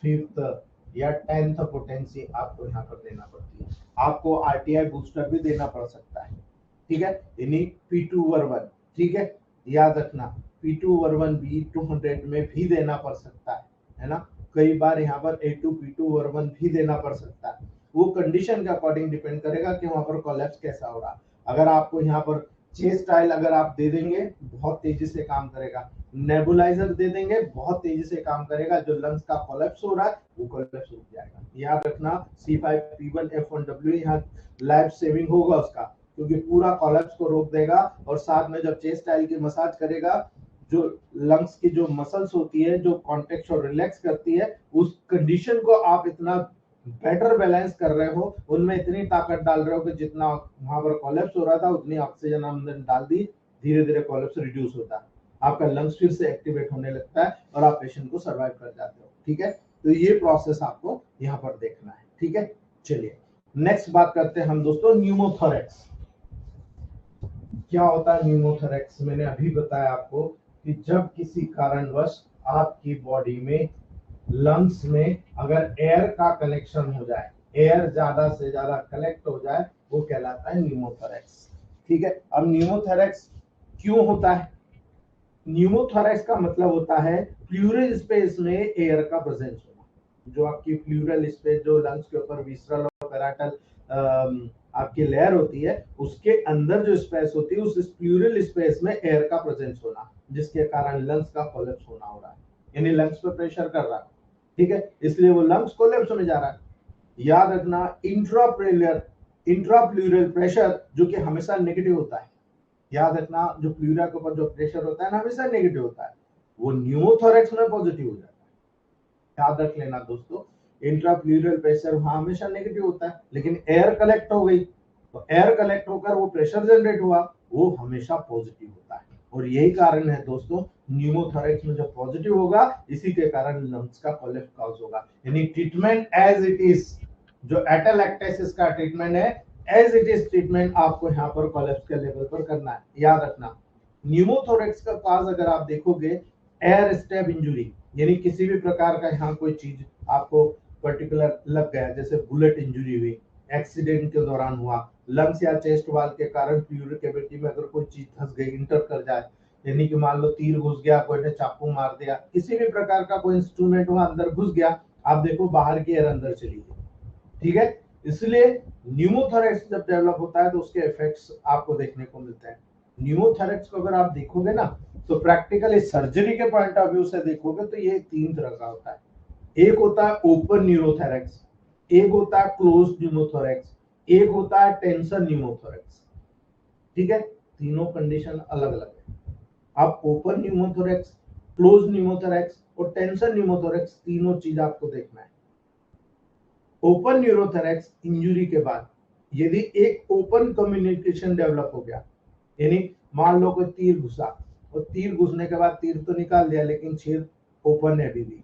फिफ्थ या 10th पोटेंसी आपको यहाँ पर देना पड़ती है। आपको RTI बूस्टर भी देना पड़ सकता है। ठीक है, यानी P2 वर्बन। ठीक है, याद रखना, P2 वर्बन भी 200 में भी देना पड़ सकता है ना। कई बार यहाँ पर A2 P2 वर्बन भी देना पड़ सकता है, वो कंडीशन के अकॉर्डिंग डिपेंड करेगा कि वहां पर कोलैप्स कैसा हो रहा है। अगर आपको यहाँ पर चेस्ट स्टाइल अगर आप दे देंगे बहुत तेजी से काम करेगा, नेबुलाइजर दे देंगे, बहुत तेजी से काम करेगा, जो लंग्स का कोलैप्स हो रहा है वो कोलैप्स रुक जाएगा। याद रखना C5P1F1W यहाँ लाइफ सेविंग होगा उसका, क्योंकि पूरा कोलैप्स को रोक देगा। और साथ में जब चेस्ट स्टाइल की मसाज करेगा, जो लंग्स की जो मसल्स होती है जो कॉन्ट्रैक्ट और रिलैक्स करती है, उस कंडीशन को आप इतना बेटर बैलेंस कर रहे हो, उनमें इतनी ताकत डाल रहे हो कि जितना वहां पर कोलैप्स हो रहा था उतनी ऑक्सीजन अंदर डाल दी, धीरे धीरे कोलैप्स रिड्यूस होता है, आपका लंग्स फिर से एक्टिवेट होने लगता है और आप पेशेंट को सर्वाइव कर जाते हो। ठीक है, तो ये प्रोसेस आपको यहाँ पर देखना है। ठीक है, चलिए नेक्स्ट बात करते हैं हम दोस्तों, न्यूमोथोरेक्स। क्या होता है न्यूमोथोरेक्स? मैंने अभी बताया आपको कि जब किसी कारणवश आपकी बॉडी में लंग्स में अगर एयर का कनेक्शन हो जाए, एयर ज्यादा से ज्यादा कलेक्ट हो जाए, वो कहलाता है न्यूमोथोरेक्स। ठीक है, अब न्यूमोथोरेक्स क्यों होता है? न्यूमोथोरेक्स का मतलब होता है प्लूरल स्पेस में एयर का प्रेजेंस होना। जो आपकी प्लूरल स्पेस, जो लंग्स के ऊपर विसरल और पैराटल आपकी लेयर होती है, उसके अंदर जो स्पेस होती है, उस प्लूरल स्पेस में एयर का प्रेजेंस होना, जिसके कारण लंग्स का कोलैप्स होना हो रहा है, यानी लंग्स पे प्रेशर कर रहा है। ठीक है, इसलिए वो लंग्स कोलैप्स होने जा रहा है। याद रखना इंट्राप्लूरल प्रेशर जो कि हमेशा नेगेटिव होता है। याद रखना, जो प्लूरा के ऊपर जो प्रेशर होता है ना, हमेशा नेगेटिव होता है, वो न्यूमोथोरेक्स में पॉजिटिव हो जाता है। याद रख लेना दोस्तों, इंट्राप्लूरल प्रेशर वहां हमेशा नेगेटिव होता है, लेकिन एयर कलेक्ट हो गई तो एयर कलेक्ट होकर वो प्रेशर जनरेट हुआ, वो हमेशा पॉजिटिव होता है। और यही कारण है दोस्तों, न्यूमोथोरेक्स में जब पॉजिटिव होगा, इसी के कारण लंग्स का कोलैप्स कॉज होगा। यानी ट्रीटमेंट एज इट इज, जो एटेलैक्टेसिस का ट्रीटमेंट है, एज इट इज ट्रीटमेंट आपको यहाँ पर कोलैप्स के लेवल पर करना है। याद रखना, न्यूमोथोरेक्स का काज अगर आप देखोगे, एयर स्टेप इंजुरी, यानी किसी भी प्रकार का यहाँ कोई चीज आपको पर्टिकुलर लग गया, जैसे बुलेट इंजुरी हुई, एक्सीडेंट के दौरान हुआ, लंग्स या चेस्ट वाल के कारण प्लूरल कैविटी में अगर कोई चीज फंस गई, इंटर कर जाए, यानी कि मान लो तीर घुस गया, कोई ने चाकू मार दिया, किसी भी प्रकार का कोई इंस्ट्रूमेंट वहां अंदर घुस गया, आप देखो बाहर की एयर अंदर चली गई। ठीक है, इसलिए न्यूमोथोरेक्स जब डेवलप होता है तो उसके इफेक्ट्स आपको देखने को मिलते हैं। न्यूमोथोरेक्स को अगर आप देखोगे ना, तो प्रैक्टिकली सर्जरी के पॉइंट ऑफ व्यू से देखोगे तो ये तीन तरह का होता है। एक होता है ओपन न्यूरोथोरेक्स, एक होता है क्लोज न्यूमोथोरेक्स, एक होता है टेंशन न्यूमोथोरेक्स। ठीक है, तीनों कंडीशन अलग अलग है। अब ओपन न्यूमोथोरेक्स, क्लोज न्यूमोथोरेक्स और टेंशन न्यूमोथोरेक्स, तीनों चीज आपको देखना है। ओपन न्यूरोथोरेक्स इंजुरी के बाद यदि एक ओपन कम्युनिकेशन डेवलप हो गया, यानी मान लो कोई तीर घुसा और तीर घुसने के बाद तीर तो निकाल दिया, लेकिन छेद ओपन है अभी भी।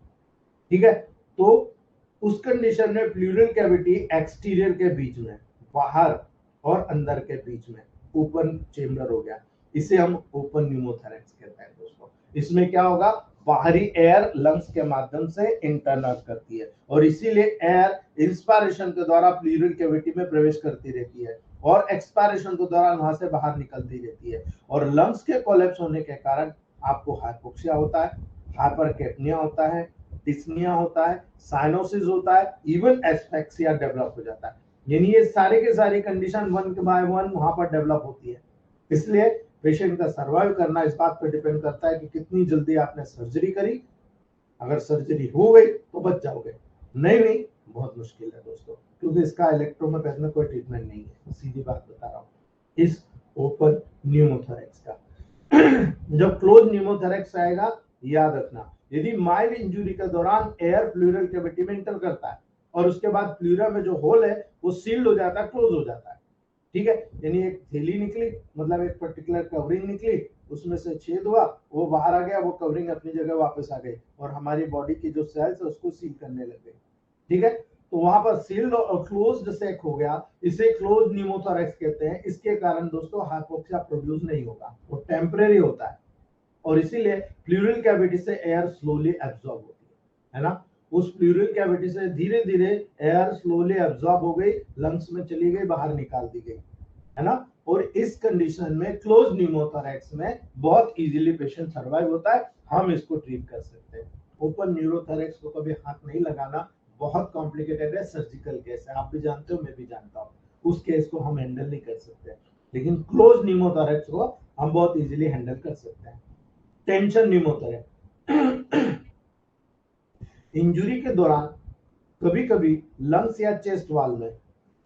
ठीक है, तो उस कंडीशन में प्लूरल कैविटी एक्सटीरियर के बीच में, बाहर और अंदर के बीच में ओपन चेम्बर हो गया, इसे हम ओपन न्यूमोथोरेक्स कहते हैं दोस्तों। इसमें क्या होगा, बाहरी एयर लंग्स के माध्यम से इंटरनल करती है, और इसीलिए एयर इंस्पायरेशन के द्वारा प्लूरल कैविटी में प्रवेश करती रहती है और एक्सपायरेशन के दौरान वहां से बाहर निकलती रहती है, और लंग्स के कोलैप्स होने के कारण आपको हाइपोक्सिया होता है, हाइपरकैप्निया होता है, डिस्निया होता है, साइनोसिस होता है, इवन एस्फेक्सिया डेवलप हो जाता है। यानी ये सारे के सारी कंडीशन वन बाय वन वहां पर डेवलप होती है। इसलिए पेशेंट का सर्वाइव करना इस बात पर डिपेंड करता है कि कितनी जल्दी आपने सर्जरी करी। अगर सर्जरी हो गई तो बच जाओगे, नहीं नहीं बहुत मुश्किल है दोस्तों, क्योंकि इसका इलेक्ट्रोमेकेनिकल में कोई ट्रीटमेंट नहीं है, सीधी बात बता रहा हूँ इस ओपन न्यूमोथोरेक्स का। जब क्लोज न्यूमोथोरेक्स आएगा, याद रखना, यदि माइल्ड इंजुरी के दौरान एयर प्लूरल कैविटी में इंटर करता है और उसके बाद प्लूरा में जो होल है वो सील्ड हो जाता है, क्लोज हो जाता है। ठीक है, यानी एक थैली निकली, मतलब एक पर्टिकुलर कवरिंग निकली, उसमें से छेद हुआ, वो बाहर आ गया, वो कवरिंग अपनी जगह वापस आ गई और हमारी बॉडी की जो सेल्स है उसको सील करने लग गई। ठीक है, तो वहां पर सील्ड और क्लोज्ड सेक हो गया, इसे क्लोज न्यूमोथोरेक्स कहते हैं। इसके कारण दोस्तों हाइपोक्सिया प्रोड्यूस नहीं होगा, वो टेम्परेरी होता है, और इसीलिए प्लूरल कैविटी से एयर स्लोली एब्जॉर्ब होती है ना, उस प्लूरल कैविटी से धीरे धीरे एयर स्लोली एब्जॉर्ब हो गई, लंग्स में चली गई, बाहर निकाल दी गई, है ना। और इस कंडीशन में क्लोज न्यूमोथोरेक्स में बहुत इजीली पेशेंट सर्वाइव होता है, हम इसको ट्रीट कर सकते हैं। ओपन न्यूरोथोरेक्स को कभी हाथ नहीं लगाना, बहुत कॉम्प्लिकेटेड है, सर्जिकल केस है, आप भी जानते हो, मैं भी जानता हूँ, उस केस को हम हैंडल नहीं कर सकते, लेकिन क्लोज न्यूमोथोरेक्स को हम बहुत इजीली हैंडल कर सकते हैं। Tension pneumothorax. इंजुरी के दौरान कभी कभी लंग्स या चेस्ट वाल में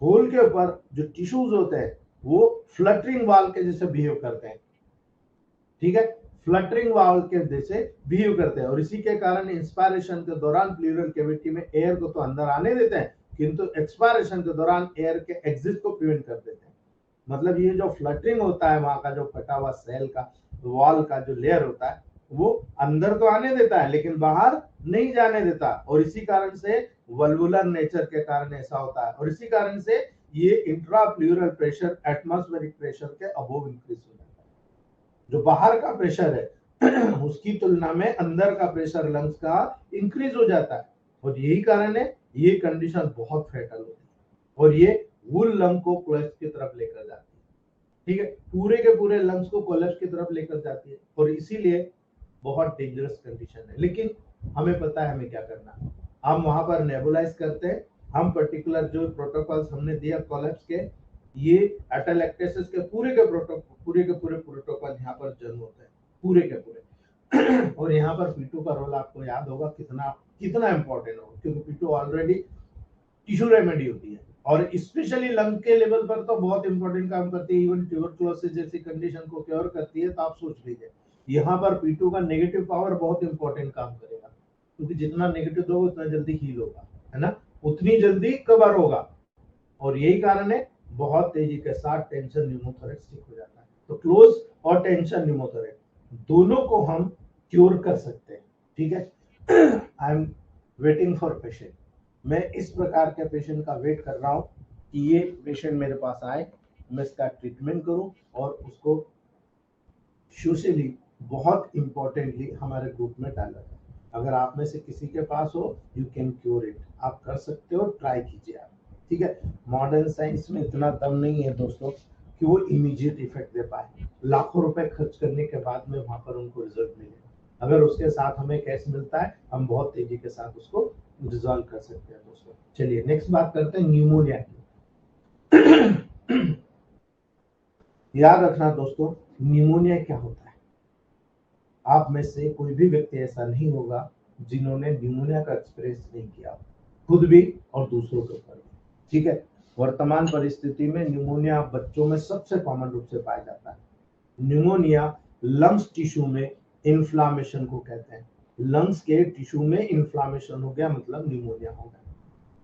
होल के ऊपर जो टिश्यूज होते हैं वो फ्लटरिंग वाल के जैसे बिहेव करते हैं, ठीक है, फ्लटरिंग वाल के जैसे बिहेव करते हैं, और इसी के कारण इंस्पायरेशन के दौरान प्लूरल कैविटी में एयर को तो अंदर आने देते हैं किंतु एक्सपायरेशन के दौरान एयर के एग्जिट को प्रिवेंट कर देते हैं। मतलब ये जो फ्लटरिंग होता है वहां का जो फटा हुआ सेल का वॉल का जो लेयर होता है वो अंदर तो आने देता है लेकिन बाहर नहीं जाने देता, और इसी कारण से वल्वुलर नेचर के कारण ऐसा होता है, और इसी कारण से ये इंट्राप्लूरल प्रेशर एटमॉस्फेरिक प्रेशर के अबोव इंक्रीज हो जाता है। जो बाहर का प्रेशर है उसकी तुलना में अंदर का प्रेशर लंग्स का इंक्रीज हो जाता है, और यही कारण है ये कंडीशन बहुत फैटल होती है और ये वुल लंग को कोलैप्स की तरफ लेकर जाती है, ठीक है, पूरे के पूरे लंग्स को कोलैप्स की तरफ लेकर जाती है, और इसीलिए बहुत डेंजरस कंडीशन है। लेकिन हमें पता है हमें क्या करना है, हम वहां पर नेबुलाइज करते हैं, हम पर्टिकुलर जो प्रोटोकॉल्स हमने दिया कोलैप्स के, ये एटलेक्टेसिस के पूरे पूरे प्रोटोकॉल यहाँ पर जन्म होते हैं पूरे के पूरे और यहाँ पर पीटू का रोल आपको याद होगा कितना कितना इंपॉर्टेंट होगा, क्योंकि पीटू ऑलरेडी टिश्यू रेमेडी होती है और स्पेशली लंग के लेवल पर तो बहुत इंपॉर्टेंट काम करती है, इवन ट्यूबरकुलोसिस जैसी कंडीशन को क्योर करती है। तो आप सोच लीजिए यहाँ पर पीटू का नेगेटिव पावर बहुत इंपॉर्टेंट काम करेगा, क्योंकि जितना नेगेटिव दोगे उतना जल्दी हील होगा, है ना, उतनी जल्दी कवर होगा, और यही कारण है बहुत तेजी के साथ टेंशन न्यूमोथोरेक्स ठीक हो जाता है। तो क्लोज और टेंशन न्यूमोथोरेक्स दोनों को हम क्योर कर सकते हैं, ठीक है। I am waiting for patient, मैं इस प्रकार के पेशेंट का वेट कर रहा हूँ कि ये पेशेंट मेरे पास आए, मैं इसका ट्रीटमेंट करूं और उसको सोशली बहुत इंपॉर्टेंटली हमारे ग्रुप में डाला जाए। अगर आप में से किसी के पास हो यू कैन क्योर इट, आप कर सकते हो, ट्राई कीजिए आप, ठीक है। मॉडर्न साइंस में इतना दम नहीं है दोस्तों कि वो इमीडिएट इफेक्ट दे पाए, लाखों रुपए खर्च करने के बाद में वहां पर उनको रिजल्ट मिले, अगर उसके साथ हमें कैश मिलता है हम बहुत तेजी के साथ उसको रिजॉल्व कर सकते हैं दोस्तों। चलिए नेक्स्ट बात करते हैं न्यूमोनिया की। याद रखना दोस्तों न्यूमोनिया क्या होता है, आप में से कोई भी व्यक्ति ऐसा नहीं होगा जिन्होंने न्यूमोनिया का एक्सपीरियंस नहीं किया, खुद भी और दूसरों के ऊपर, ठीक है। वर्तमान परिस्थिति में न्यूमोनिया बच्चों में सबसे कॉमन रूप से पाया जाता है। न्यूमोनिया लंग्स टिश्यू में इन्फ्लामेशन को कहते हैं, लंग्स के टिश्यू में इन्फ्लामेशन हो गया मतलब न्यूमोनिया हो गया,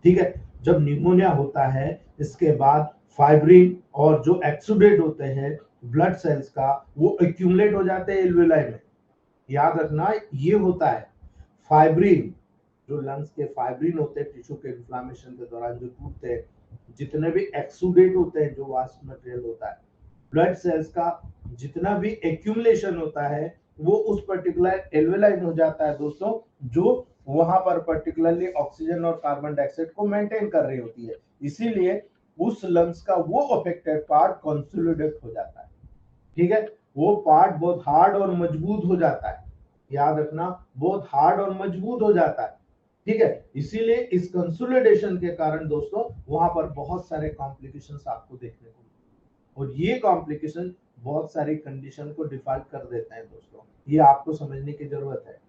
ठीक है। जब न्यूमोनिया होता है इसके बाद फाइब्रिन और जो एक्सुडेट होते हैं ब्लड सेल्स का वो एक्यूमुलेट हो जाते हैं एल्वेलाई में। याद रखना ये होता है फाइब्रिन, जो लंग्स के फाइब्रिन होते हैं टिश्यू के इन्फ्लामेशन के दौरान जो टूटते हैं, जितने भी एक्सुडेट होते हैं जो वास्ट मटेरियल होता है, ब्लड सेल्स का जितना भी एक्यूमुलेशन होता है वो उस पर्टिकुलर एल्वेलाई में हो जाता है दोस्तों, जो वहां पर पर्टिकुलरली ऑक्सीजन और कार्बन डाइऑक्साइड को मेंटेन कर रही होती है, इसीलिए उस लंग्स का वो अफेक्टेड पार्ट कंसोलिडेट हो जाता है, ठीक है, वो पार्ट बहुत हार्ड और मजबूत हो जाता है, याद रखना बहुत हार्ड और मजबूत हो जाता है, ठीक है। इसीलिए इस कंसोलिडेशन के कारण दोस्तों वहां पर बहुत सारे कॉम्प्लिकेशंस आपको देखने को मिलते हैं, और ये कॉम्प्लिकेशन बहुत सारी कंडीशन को डिफाइन कर देते हैं दोस्तों, ये आपको समझने की जरूरत है।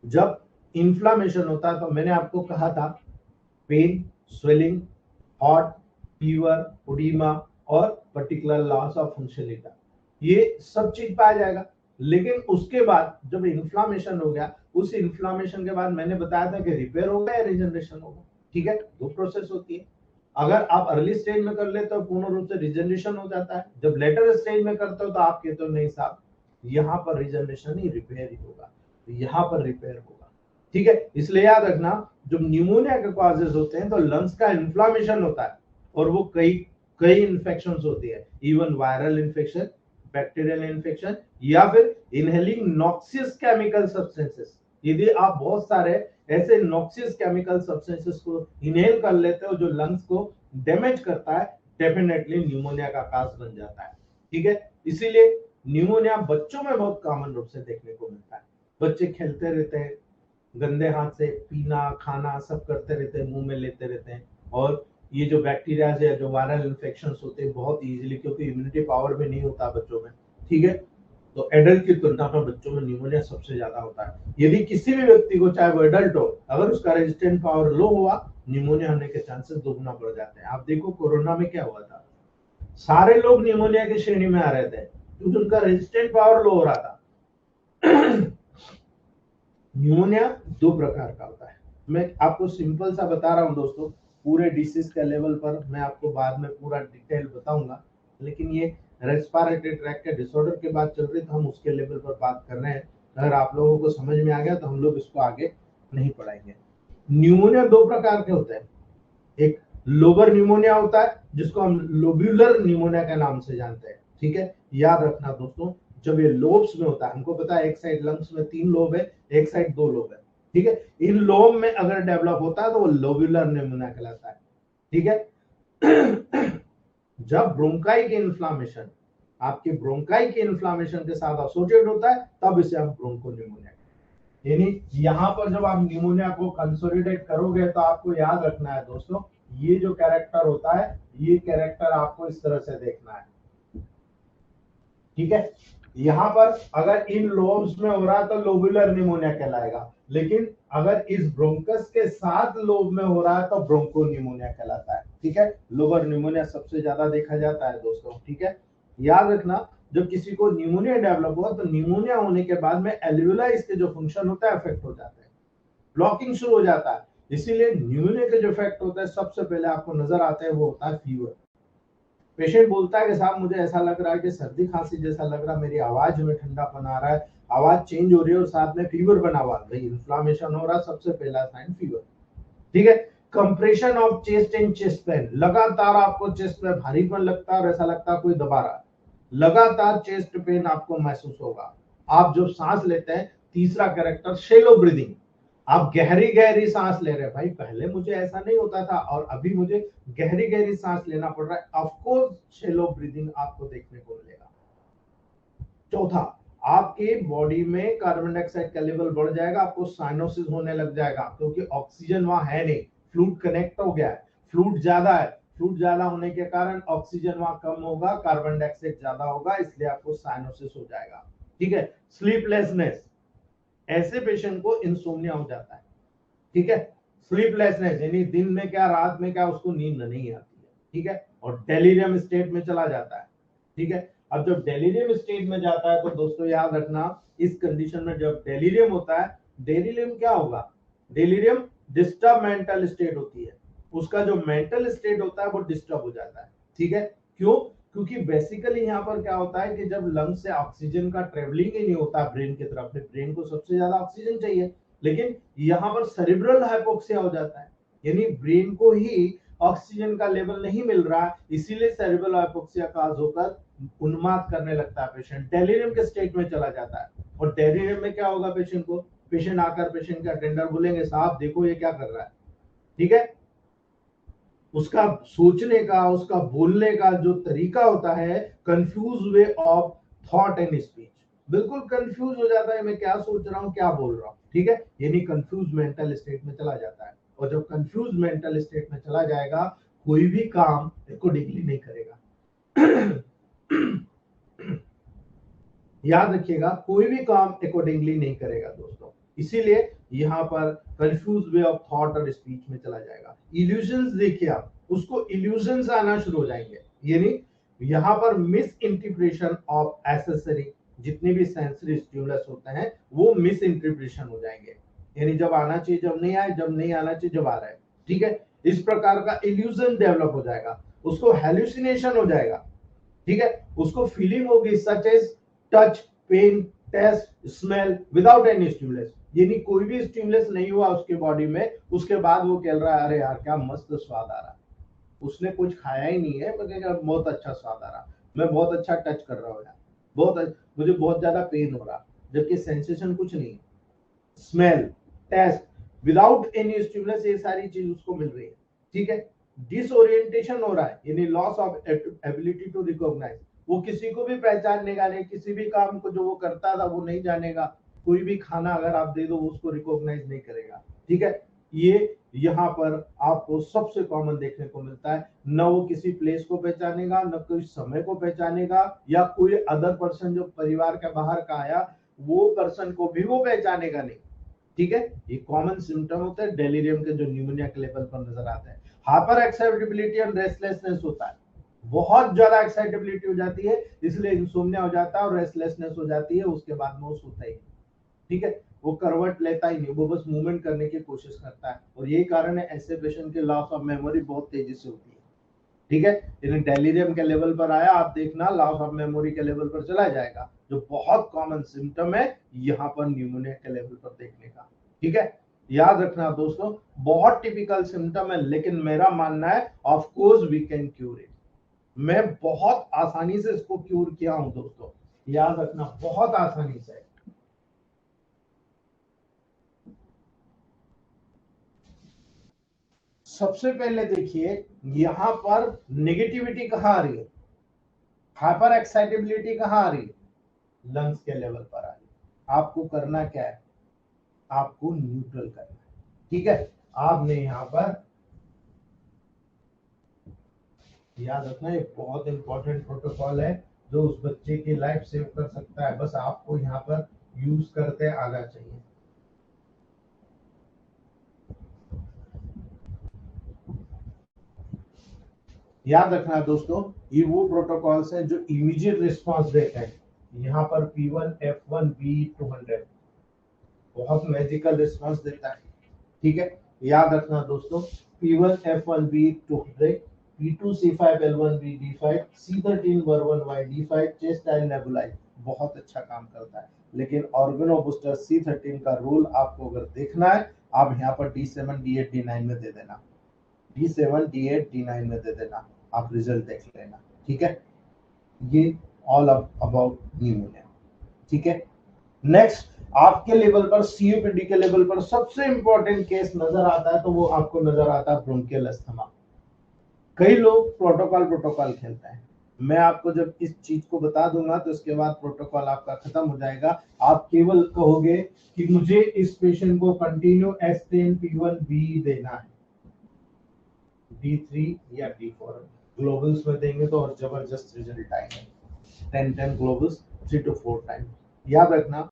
जब इन्फ्लामेशन होता है तो मैंने आपको कहा था pain, swelling, hot, fever, oedema और पर्टिकुलर लॉस ऑफ फंक्शनलिटी, ये सब चीज पाया जाएगा। लेकिन उसके बाद जब इन्फ्लामेशन हो गया, उस इन्फ्लामेशन के बाद मैंने बताया था कि रिपेयर होगा या रिजनरेशन होगा, ठीक है, दो प्रोसेस होती है। अगर आप अर्ली स्टेज में कर लेते हो पूर्ण रूप से रिजनरेशन हो जाता है, जब लेटर स्टेज में करते हो तो आप कहते हो नहीं साहब यहाँ पर रिजनरेशन ही रिपेयर ही होगा, यहाँ पर रिपेयर होगा, ठीक है। इसलिए याद रखना जब न्यूमोनिया के कॉजेज होते हैं तो लंग्स का इन्फ्लामेशन होता है और वो कई कई इन्फेक्शंस होती है, even viral infection, bacterial infection या फिर इनहेलिंग नॉक्सियस केमिकल सब्सटेंसेस। यदि आप बहुत सारे ऐसे नॉक्सियस केमिकल सब्सटेंसेस को इनहेल कर लेते हो जो लंग्स को डैमेज करता है, डेफिनेटली न्यूमोनिया का काज बन जाता है, ठीक है। इसीलिए न्यूमोनिया बच्चों में बहुत कॉमन रूप से देखने को मिलता है, बच्चे खेलते रहते हैं, गंदे हाथ से पीना खाना सब करते रहते हैं, मुंह में लेते रहते हैं, और ये जो बैक्टीरिया है, जो वायरल इन्फेक्शन होते हैं बहुत इजीली, क्योंकि इम्यूनिटी पावर भी नहीं होता बच्चों में, ठीक है। तो एडल्ट की तुलना में बच्चों में निमोनिया सबसे ज्यादा होता है। यदि किसी भी व्यक्ति को, चाहे वो एडल्ट हो, अगर उसका रेजिस्टेंट पावर लो हुआ, निमोनिया होने के चांसेस दोगुना बढ़ जाते हैं। आप देखो कोरोना में क्या हुआ था, सारे लोग निमोनिया की श्रेणी में आ रहे थे क्योंकि उनका रेजिस्टेंट पावर लो हो रहा था। निमोनिया दो प्रकार का होता है। मैं आपको सिंपल सा बता रहा हूं दोस्तों, पूरे डिसीज के लेवल पर मैं आपको बाद में पूरा डिटेल बताऊंगा, लेकिन ये रेस्पिरेटरी ट्रैक के डिसऑर्डर की बात चल रही तो हम उसके लेवल पर बात कर रहे हैं। अगर आप लोगों को समझ में आ गया तो हम लोग इसको आगे नहीं पढ़ाएंगे। न्यूमोनिया दो प्रकार के होते हैं। एक लोबर न्यूमोनिया होता है जिसको हम लोब्यूलर न्यूमोनिया के नाम से जानते हैं, ठीक है। याद रखना दोस्तों, जब ये लोब्स में होता है, हमको पता है एक साइड लंग्स में 3 लोब है, एक साइड 2 लोब है, ठीक है। इन लोब में अगर डेवलप होता है तो वो लोब्यूलर न्यूमोनिया कहलाता है, ठीक है। जब ब्रोंकाई के इन्फ्लामेशन, आपके ब्रोंकाई के इन्फ्लामेशन के साथ एसोसिएट होता है, तब इसे हम ब्रोंकोन्यूमोनिया, यानी यहां पर जब आप न्यूमोनिया को कंसोलिडेट करोगे तो आपको याद रखना है दोस्तों, ये जो कैरेक्टर होता है, ये कैरेक्टर आपको इस तरह से देखना है, ठीक है। यहां पर अगर इन लोब्स में हो रहा है तो लोबुलर न्यूमोनिया कहलाएगा, लेकिन अगर इस ब्रोंकस के साथ लोब में हो रहा है तो ब्रोंको न्यूमोनिया कहलाता है, ठीक है। लोबर न्यूमोनिया सबसे ज्यादा देखा जाता है दोस्तों, ठीक है। याद रखना, जब किसी को न्यूमोनिया डेवलप हुआ तो न्यूमोनिया होने के बाद में एल्वियोलाई इसके जो फंक्शन होता है अफेक्ट हो जाते हैं, ब्लॉकिंग शुरू हो जाता है। इसीलिए न्यूमोनिया के जो इफेक्ट होता है सबसे पहले आपको नजर आता है वो होता है फीवर। पेशेंट बोलता है कि साहब मुझे ऐसा लग रहा है कि सर्दी खांसी जैसा लग रहा है, मेरी आवाज में ठंडापन आ रहा है, आवाज चेंज हो रही है और साथ में फीवर बना हुआ है। भाई इन्फ्लामेशन हो रहा है, सबसे पहला साइन फीवर, ठीक है। Compression of chest and chest pain, लगातार आपको चेस्ट में भारीपन लगता है और ऐसा लगता है कोई दबा रहा है, लगातार चेस्ट पेन आपको महसूस होगा। आप जब सांस लेते हैं, तीसरा कैरेक्टर शेलो ब्रीदिंग, आप गहरी गहरी सांस ले रहे हैं। भाई पहले मुझे ऐसा नहीं होता था और अभी मुझे गहरी गहरी सांस लेना पड़ रहा है, ऑफ कोर्स शेलो ब्रीदिंग आपको देखने को मिलेगा। चौथा, आपके बॉडी में कार्बन डाइऑक्साइड का लेवल बढ़ जाएगा, आपको साइनोसिस होने लग जाएगा क्योंकि ऑक्सीजन वहां है नहीं, फ्लूइड कनेक्ट हो गया है, फ्लूइड ज्यादा है, फ्लूइड ज्यादा होने के कारण ऑक्सीजन वहां कम होगा, कार्बन डाइऑक्साइड ज्यादा होगा, इसलिए आपको साइनोसिस हो जाएगा, ठीक है। स्लीपलेसनेस, ऐसे पेशेंट को इंसोम्निया हो जाता है, ठीक है। स्लीपलेसनेस यानी दिन में क्या रात में क्या उसको नींद नहीं आती है, ठीक है। और डेलीरियम स्टेट में चला जाता है, ठीक है। अब जब डेलीरियम स्टेट में जाता है तो दोस्तों याद रखना, इस कंडीशन में जब डेलीरियम होता है, डेलीरियम क्या होगा, डेलीरियम डिस्टर्ब मेंटल स्टेट होती है, उसका जो मेंटल स्टेट होता है वो डिस्टर्ब हो जाता है, ठीक है। क्यों, क्योंकि बेसिकली यहाँ पर क्या होता है कि जब लंग से ऑक्सीजन का ट्रेवलिंग ही नहीं होता ब्रेन की तरफ, ब्रेन को सबसे ज्यादा ऑक्सीजन चाहिए, लेकिन यहाँ पर सेरिब्रल हाइपोक्सिया हो जाता है, यानी ब्रेन को ही ऑक्सीजन का लेवल नहीं मिल रहा है, इसीलिए सेरिब्रल हाइपोक्सिया काज होकर उन्माद करने लगता है, पेशेंट डेलीरियम के स्टेट में चला जाता है। और डेलीरियम में क्या होगा पेशेंट को, पेशेंट आकर पेशेंट के अटेंडर बोलेंगे साहब देखो ये क्या कर रहा है, ठीक है। उसका सोचने का, उसका बोलने का जो तरीका होता है, confuse way of thought and speech, बिल्कुल कंफ्यूज हो जाता है, मैं क्या सोच रहा हूँ क्या बोल रहा हूँ, ठीक है। यानी कंफ्यूज मेंटल स्टेट में चला जाता है, और जब कंफ्यूज मेंटल स्टेट में चला जाएगा, कोई भी काम अकॉर्डिंगली नहीं करेगा। याद रखिएगा, कोई भी काम अकॉर्डिंगली नहीं करेगा दोस्तों, इसीलिए यहाँ पर कंफ्यूज वे ऑफ थॉट और स्पीच में चला जाएगा। इल्यूजन्स देखिए आप, उसको इल्यूजन्स आना शुरू हो जाएंगे, यानी यहाँ पर मिस इंटरप्रिटेशन ऑफ एसेसरी, जितने भी सेंसरी स्टिमुलस होते हैं वो मिस इंटरप्रिटेशन हो जाएंगे, यानी जब आना चाहिए जब नहीं आए, जब नहीं आना चाहिए जब आ रहा है, ठीक है। इस प्रकार का इल्यूजन डेवलप हो जाएगा, उसको हेलुसिनेशन हो जाएगा, ठीक है। उसको फीलिंग होगी such as touch, pain, taste, smell without any stimulus, यानी कोई भी स्टिमुलस नहीं हुआ उसके बॉडी में, उसके बाद वो कह रहा है अरे यार क्या मस्त स्वाद आ रहा है, उसने कुछ खाया ही नहीं है, मगर बहुत अच्छा स्वाद आ रहा, मैं बहुत अच्छा टच कर रहा हूँ यार, मुझे बहुत ज्यादा पेन हो रहा, जबकि सेंसेशन कुछ नहीं है। Smell, taste without any stimulus, ये सारी चीज उसको मिल रही है, ठीक है। डिसओरिएंटेशन हो रहा है, यानी loss of ability to recognise, वो किसी को भी पहचानने नहीं, किसी भी काम को जो वो करता था वो नहीं जानेगा, कोई भी खाना अगर आप दे दो उसको रिकॉग्नाइज नहीं करेगा, ठीक है। ये यहाँ पर आपको सबसे कॉमन देखने को मिलता है। न वो किसी प्लेस को पहचानेगा, न कोई समय को पहचानेगा, या कोई अदर पर्सन जो परिवार के बाहर का आया वो पर्सन को भी वो पहचानेगा नहीं। ठीक है, ये कॉमन सिम्टम होते हैं डेलीरियम के जो न्यूमोनिया के लेवल पर नजर आते हैं। हाइपर एक्साइटेबिलिटी एंड रेस्टलेसनेस होता है, बहुत ज्यादा एक्साइटेबिलिटी हो जाती है, इसलिए इंसोम्निया हो जाता है और रेस्टलेसनेस हो जाती है, उसके बाद में वो सोता ही। ठीक है, वो करवट लेता ही नहीं, वो बस मूवमेंट करने की कोशिश करता है, और यही कारण है ऐसे पेशेंट के लॉस ऑफ मेमोरी बहुत तेजी से होती है। ठीक है, यानी डेलीरियम के लेवल पर आया, आप देखना लॉस ऑफ मेमोरी के लेवल पर चला जाएगा, जो बहुत कॉमन सिम्टम है यहाँ पर न्यूमोनिया के लेवल पर देखने का। ठीक है, याद रखना दोस्तों, बहुत टिपिकल सिम्टम है, लेकिन मेरा मानना है of course we can cure it. मैं बहुत आसानी से इसको क्यूर किया हूं दोस्तों, याद रखना, बहुत आसानी से। सबसे पहले देखिए यहां पर नेगेटिविटी कहां आ रही है, हाइपर एक्साइटेबिलिटी कहां आ रही है, लंग्स के लेवल पर आ रही है। आपको करना क्या है, आपको न्यूट्रल करना है। ठीक है, आपने यहां पर याद रखना, ये बहुत इंपॉर्टेंट प्रोटोकॉल है जो उस बच्चे की लाइफ सेव कर सकता है, बस आपको यहाँ पर यूज करते आना चाहिए। याद रखना दोस्तों, ये वो प्रोटोकॉल्स हैं जो इमीडिएट रिस्पांस देते हैं। यहाँ पर P1 F1 B200 बहुत मैजिकल रिस्पांस देता है। ठीक है, याद रखना दोस्तों, P1 F1 B200, P2 C5 L1 B D5, C13 Ver1 Y D5 chest tile nebulise बहुत अच्छा काम करता है। लेकिन ऑर्गेनो बूस्टर C13 का रोल आपको अगर देखना है, आप यहाँ पर D7 D8 D9 में दे देना, D7 D8 D9 में दे देना, आप रिजल्ट देख लेना। ठीक है, ये ऑल अबाउट न्यूमोनिया। ठीक है, नेक्स्ट आपके लेवल पर सीओपीडी के लेवल पर सबसे इंपॉर्टेंट केस नजर आता है, तो वो आपको नजर आता है ब्रोंकियल अस्थमा। कई लोग प्रोटोकॉल खेलते हैं, मैं आपको जब इस चीज को बता दूंगा तो इसके बाद प्रोटोकॉल आपका खत्म हो जाएगा। आप केवल कहोगे कि मुझे इस पेशेंट को कंटिन्यू S10 P1 B देना है, D3 या D4 ग्लोबल्स में देंगे तो और जबरदस्त रिजल्ट आएंगे। 10 ग्लोबल्स 3 to 4 टाइम। याद रखना,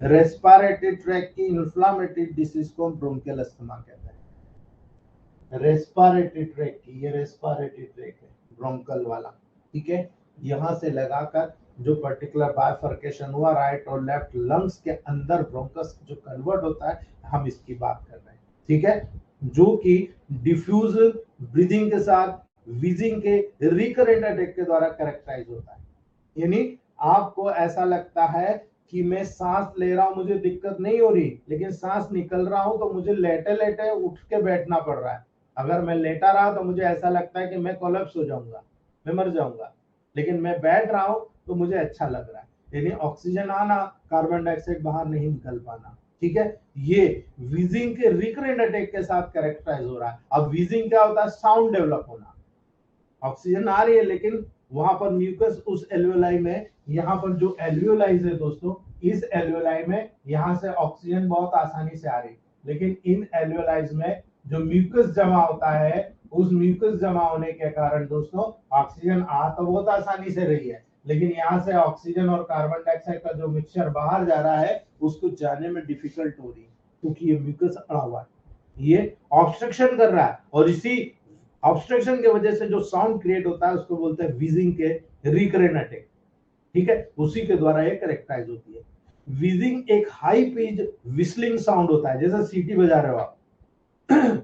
रेस्पिरेटरी ट्रैक की इन्फ्लामेटरी डिसीज को ब्रोंकियल अस्थमा कहते हैं। रेस्पिरेटरी ट्रैक की, ये रेस्पिरेटरी ट्रैक है ब्रोंकल वाला। ठीक है, यहां से लगाकर जो पर्टिकुलर बाइफर्केशन हुआ राइट और लेफ्ट लंग्स के अंदर ब्रोंकस जो कन्वर्ट होता है, हम इसकी बात कर रहे हैं। ठीक है, जो कि डिफ्यूज ब्रीदिंग के साथ वीजिंग के रिकरेंट अटैक के द्वारा कैरेक्टराइज होता है। यानी आपको ऐसा लगता है कि मैं सांस ले रहा हूं, मुझे दिक्कत नहीं हो रही, लेकिन सांस निकल रहा हूं तो मुझे लेटे लेटे उठ के बैठना पड़ रहा है। अगर मैं लेटा रहा तो मुझे ऐसा लगता है कि मैं कोलैप्स हो जाऊंगा, मैं मर जाऊंगा, लेकिन मैं बैठ रहा हूं तो मुझे अच्छा लग रहा है। यानी ऑक्सीजन आना, कार्बन डाइऑक्साइड बाहर नहीं निकल पाना। ठीक है, ये वीजिंग के रिकरेंट अटैक के साथ कैरेक्टराइज हो रहा है। अब वीजिंग क्या होता है, साउंड डेवलप होना, ऑक्सीजन आ रही है लेकिन वहां पर म्यूकस उस एल्वियोलाई में, यहाँ पर जो एल्वियोलाइज है दोस्तों, इस एल्वियोलाई में यहाँ से ऑक्सीजन बहुत आसानी से आ रही है, लेकिन इन एल्वियोलाइज में जो म्यूकस जमा होता है, उस म्यूकस जमा होने के कारण दोस्तों ऑक्सीजन आ तो बहुत आसानी से रही है, लेकिन यहाँ से ऑक्सीजन और कार्बन डाइऑक्साइड का जो मिक्सचर बाहर जा रहा है उसको जाने में डिफिकल्ट हो रही है, क्योंकि ये म्यूकस अड़ा हुआ है, ये ऑब्स्ट्रक्शन कर रहा है, और इसी ऑब्स्ट्रक्शन की वजह से जो साउंड क्रिएट होता है उसको बोलते हैं व्हीजिंग के रिकरेंट अटैक। ठीक है, उसी के द्वारा ये कैरेक्टराइज होती है। व्हीजिंग एक हाई पिच विस्लिंग साउंड होता है, जैसे सीटी बजा रहे हो आप।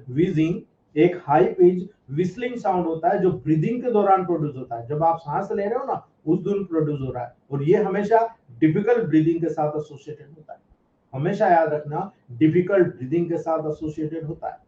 व्हीजिंग एक हाई पिच विस्लिंग साउंड होता है जो ब्रीदिंग के दौरान प्रोड्यूस होता है, जब आप सांस ले रहे हो ना उस दिन प्रोड्यूस हो रहा है, और ये हमेशा डिफिकल्ट ब्रीदिंग के साथ एसोसिएटेड होता है। हमेशा याद रखना, डिफिकल्ट ब्रीदिंग के साथ एसोसिएटेड होता है।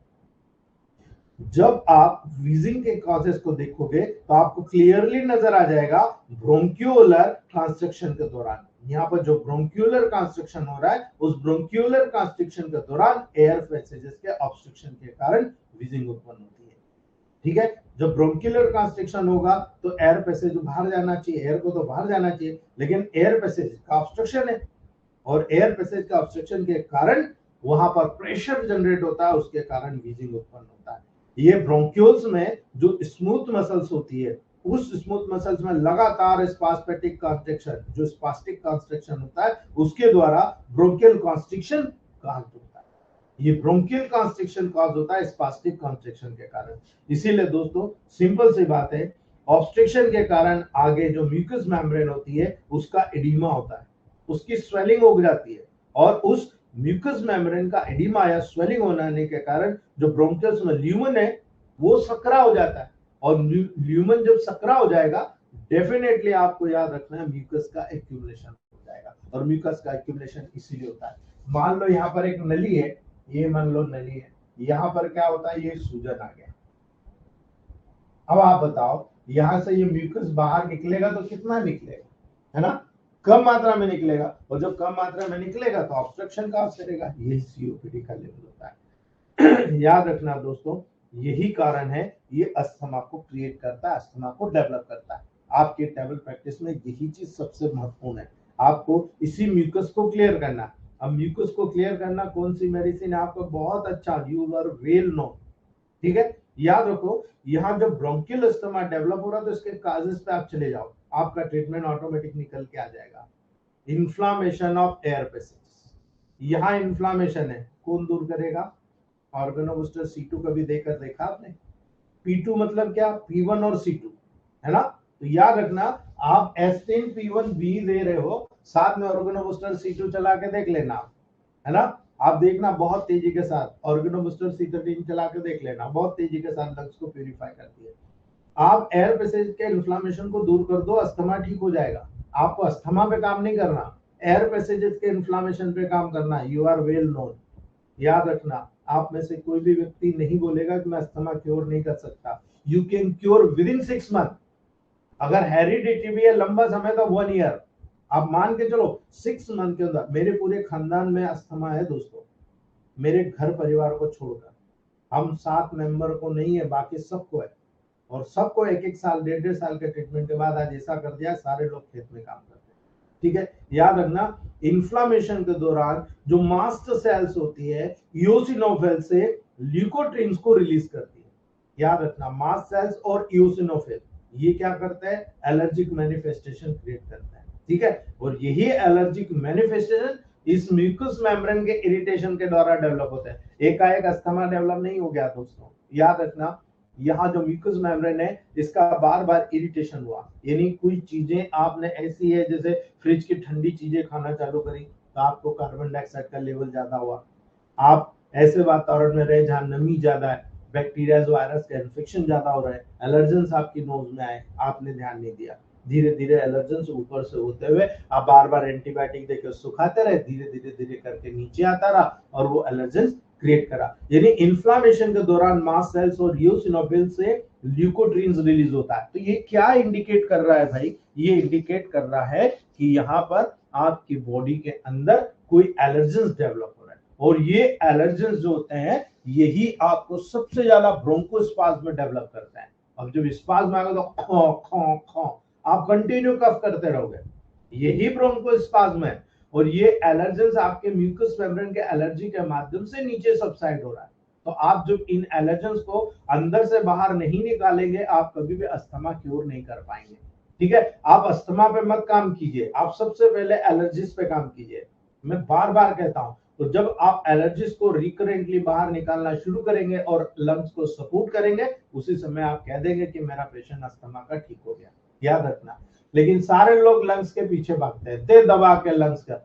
जब आप व्हीजिंग के कॉजेस को देखोगे तो आपको क्लियरली नजर आ जाएगा ब्रोंक्यूलर कंस्ट्रक्शन के दौरान। यहाँ पर जो ब्रोंक्यूलर कंस्ट्रक्शन हो रहा है, उस ब्रोंक्यूलर कंस्ट्रक्शन के दौरान एयर पैसेजेस के ऑब्स्ट्रक्शन के कारण व्हीजिंग उत्पन्न होती है। ठीक है, जब ब्रोंक्यूलर कंस्ट्रक्शन होगा तो एयर पैसेज बाहर जाना चाहिए, एयर को तो बाहर जाना चाहिए, लेकिन एयर पैसेज का ऑब्स्ट्रक्शन है, और एयर पैसेज का ऑब्स्ट्रक्शन के कारण वहां पर प्रेशर जनरेट होता है, उसके कारण व्हीजिंग उत्पन्न होता है। ये ब्रोंक्यूल्स में जो स्मूथ मसल्स होती है, उस स्मूथ मसल्स में लगातार स्पास्टिक कंस्ट्रक्शन, जो स्पास्टिक कंस्ट्रक्शन होता है, उसके द्वारा ब्रोंकियल कॉन्स्ट्रिक्शन काज होता है। ये ब्रोंकियल कॉन्स्ट्रिक्शन काज होता है स्पास्टिक कंस्ट्रक्शन के कारण। इसीलिए दोस्तों सिंपल सी बात है, ऑब्स्ट्रक्शन के कारण आगे जो म्यूकस मेम्ब्रेन होती है उसका एडिमा होता है, उसकी स्वेलिंग हो जाती है, और उस म्यूकस मेम्ब्रेन का एडिमा या स्वेलिंग होने के कारण जो ब्रोंकियल्स में ल्यूमन है वो सकरा हो जाता है, और ल्यूमन जब सकरा हो जाएगा, डेफिनेटली आपको याद रखना है म्यूकस का एक्यूमुलेशन हो जाएगा, और म्यूकस का एक्यूमुलेशन इसीलिए होता है। मान लो यहाँ पर एक नली है, ये मान लो नली है, यहाँ पर क्या होता है, ये सूजन आ गया। अब आप बताओ, यहां से ये म्यूकस बाहर निकलेगा तो कितना निकलेगा, है ना, कम मात्रा में निकलेगा, और जब कम मात्रा में निकलेगा तो ऑब्स्ट्रक्शन का करेगा, यही सीओपीडी का लेवल होता है। याद रखना दोस्तों, यही कारण है ये अस्थमा को क्रिएट करता है, अस्थमा को डेवलप करता है। आपके टेबल प्रैक्टिस में यही चीज सबसे महत्वपूर्ण है, आपको इसी म्यूकस को क्लियर करना। अब म्यूकस को क्लियर करना कौन सी मेडिसिन है आपको बहुत अच्छा, यू आर वेल नोन, ठीक है। याद रखो, यहाँ जब ब्रोंकियल अस्थमा डेवलप हो रहा है तो इसके काजेस पे आप चले जाओ, आपका ट्रीटमेंट ऑटोमेटिक निकल के आ जाएगा। इन्फ्लामेशन ऑफ एयर पैसेज, यहाँ इन्फ्लामेशन है, कौन दूर करेगा, ऑर्गेनोबूस्टर C2 कभी देकर देखा आपने, P2 मतलब क्या, P1 और C2, है ना। तो याद रखना, आप एस्टिन P1B दे रहे हो, साथ में ऑर्गेनोबूस्टर C2 चला के देख लेना, है ना। आप देखना बहुत तेजी के साथ ऑर्गेनोबूस्टर C13 चला के देख लेना, बहुत तेजी के साथ लंग्स को प्यूरिफाई करती है। आप एयर पैसेज के इन्फ्लामेशन को दूर कर दो, अस्थमा ठीक हो जाएगा। आपको अस्थमा पे काम नहीं करना, एयर पैसेजेस के इन्फ्लामेशन पे काम करना, यू आर वेल नोन। याद रखना, आप में से कोई भी व्यक्ति नहीं बोलेगा कि मैं अस्थमा क्योर नहीं कर सकता, you can cure with in 6 month. अगर हेरिडिटी भी है लंबा समय तो 1 ईयर, आप मान के चलो 6 मंथ के अंदर। मेरे पूरे खानदान में अस्थमा है दोस्तों, मेरे घर परिवार को छोड़कर, हम 7 मेंबर को नहीं है, बाकी सबको है, और सबको 1-1 साल 1.5 साल के ट्रीटमेंट के बाद आज ऐसा कर दिया, सारे लोग खेत में काम करते हैं, ठीक है। याद रखना, इन्फ्लामेशन के दौरान जो मास्ट सेल्स होती है इओसिनोफिल से ल्यूकोट्रिन्स को रिलीज करती है। याद रखना, मास्ट सेल्स और इओसिनोफिल ये क्या करते हैं, एलर्जिक मैनिफेस्टेशन क्रिएट करते हैं, ठीक है। और यही एलर्जिक मैनिफेस्टेशन इस म्यूकस मेम्ब्रेन के इरिटेशन के द्वारा डेवलप होता है। एकाएक अस्थमा डेवलप नहीं हो गया दोस्तों, याद रखना, यहाँ जो म्यूकस मेम्ब्रेन है इसका बार बार इरिटेशन हुआ, यानी कोई चीजें आपने ऐसी है जैसे फ्रिज की ठंडी चीजें खाना चालू करी तो आपको कार्बन डाइऑक्साइड का लेवल ज्यादा हुआ, आप ऐसे वातावरण में रहे जहां नमी ज्यादा है, बैक्टीरिया वायरस का इन्फेक्शन ज्यादा हो रहा है, एलर्जेंस आपकी नोज में आए, आपने ध्यान नहीं दिया, धीरे धीरे एलर्जेंस ऊपर से होते हुए आप बार बार एंटीबायोटिक देकर सुखाते रहे, धीरे धीरे धीरे करके नीचे आता रहा और वो एलर्जेंस क्रिएट करा। यानी इन्फ्लामेशन के दौरान मास्ट सेल्स और इओसिनोफिल से ल्यूकोट्रिन्स रिलीज होता है। तो ये क्या इंडिकेट कर रहा है भाई, ये इंडिकेट कर रहा है कि यहाँ पर आपकी बॉडी के अंदर कोई एलर्जेंस डेवलप हो रहा है, और ये एलर्जेंस जो होते हैं यही आपको सबसे ज्यादा ब्रोंकोस्पाज्म में डेवलप करते हैं। अब जब स्पाज्म आएगा तो खो खो खो आप कंटिन्यू कफ करते रहोगे, यही ब्रोंकोस्पाज्म है, और ये एलर्जेंस आपके म्यूकस मेम्ब्रेन के एलर्जी के माध्यम से नीचे सबसाइड हो रहा है। तो आप जब इन एलर्जेंस को अंदर से बाहर नहीं निकालेंगे, आप कभी भी अस्थमा क्योर नहीं कर पाएंगे, ठीक है। आप अस्थमा पे मत काम कीजिए, आप सबसे पहले एलर्जीज पे काम कीजिए। मैं बार बार कहता हूं, तो जब आप एलर्जीज को रिकरेंटली बाहर निकालना शुरू करेंगे और लंग्स को सपोर्ट करेंगे, उसी समय आप कह देंगे कि मेरा पेशेंट अस्थमा का ठीक हो गया। याद रखना, लेकिन सारे लोग लंग्स के पीछे भागते हैं, दे दबा के लंग्स का।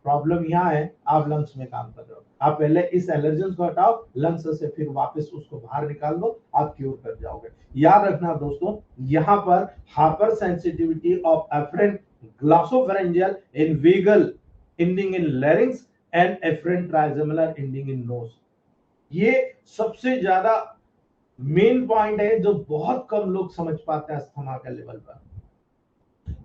प्रॉब्लम यहाँ है, आप लंग्स में काम कर रहे हो, आप पहले इस एलर्जेंस को हटाओ, लंग्स से फिर वापस उसको बाहर निकाल दो, आप क्योर कर जाओगे। याद रखना दोस्तों, यहाँ पर hypersensitivity of afferent glossopharyngeal in vagal ending in larynx and efferent trigeminal ending in nose, ये सबसे ज्यादा मेन पॉइंट है जो बहुत कम लोग समझ पाते हैं अस्थमा के लेवल पर।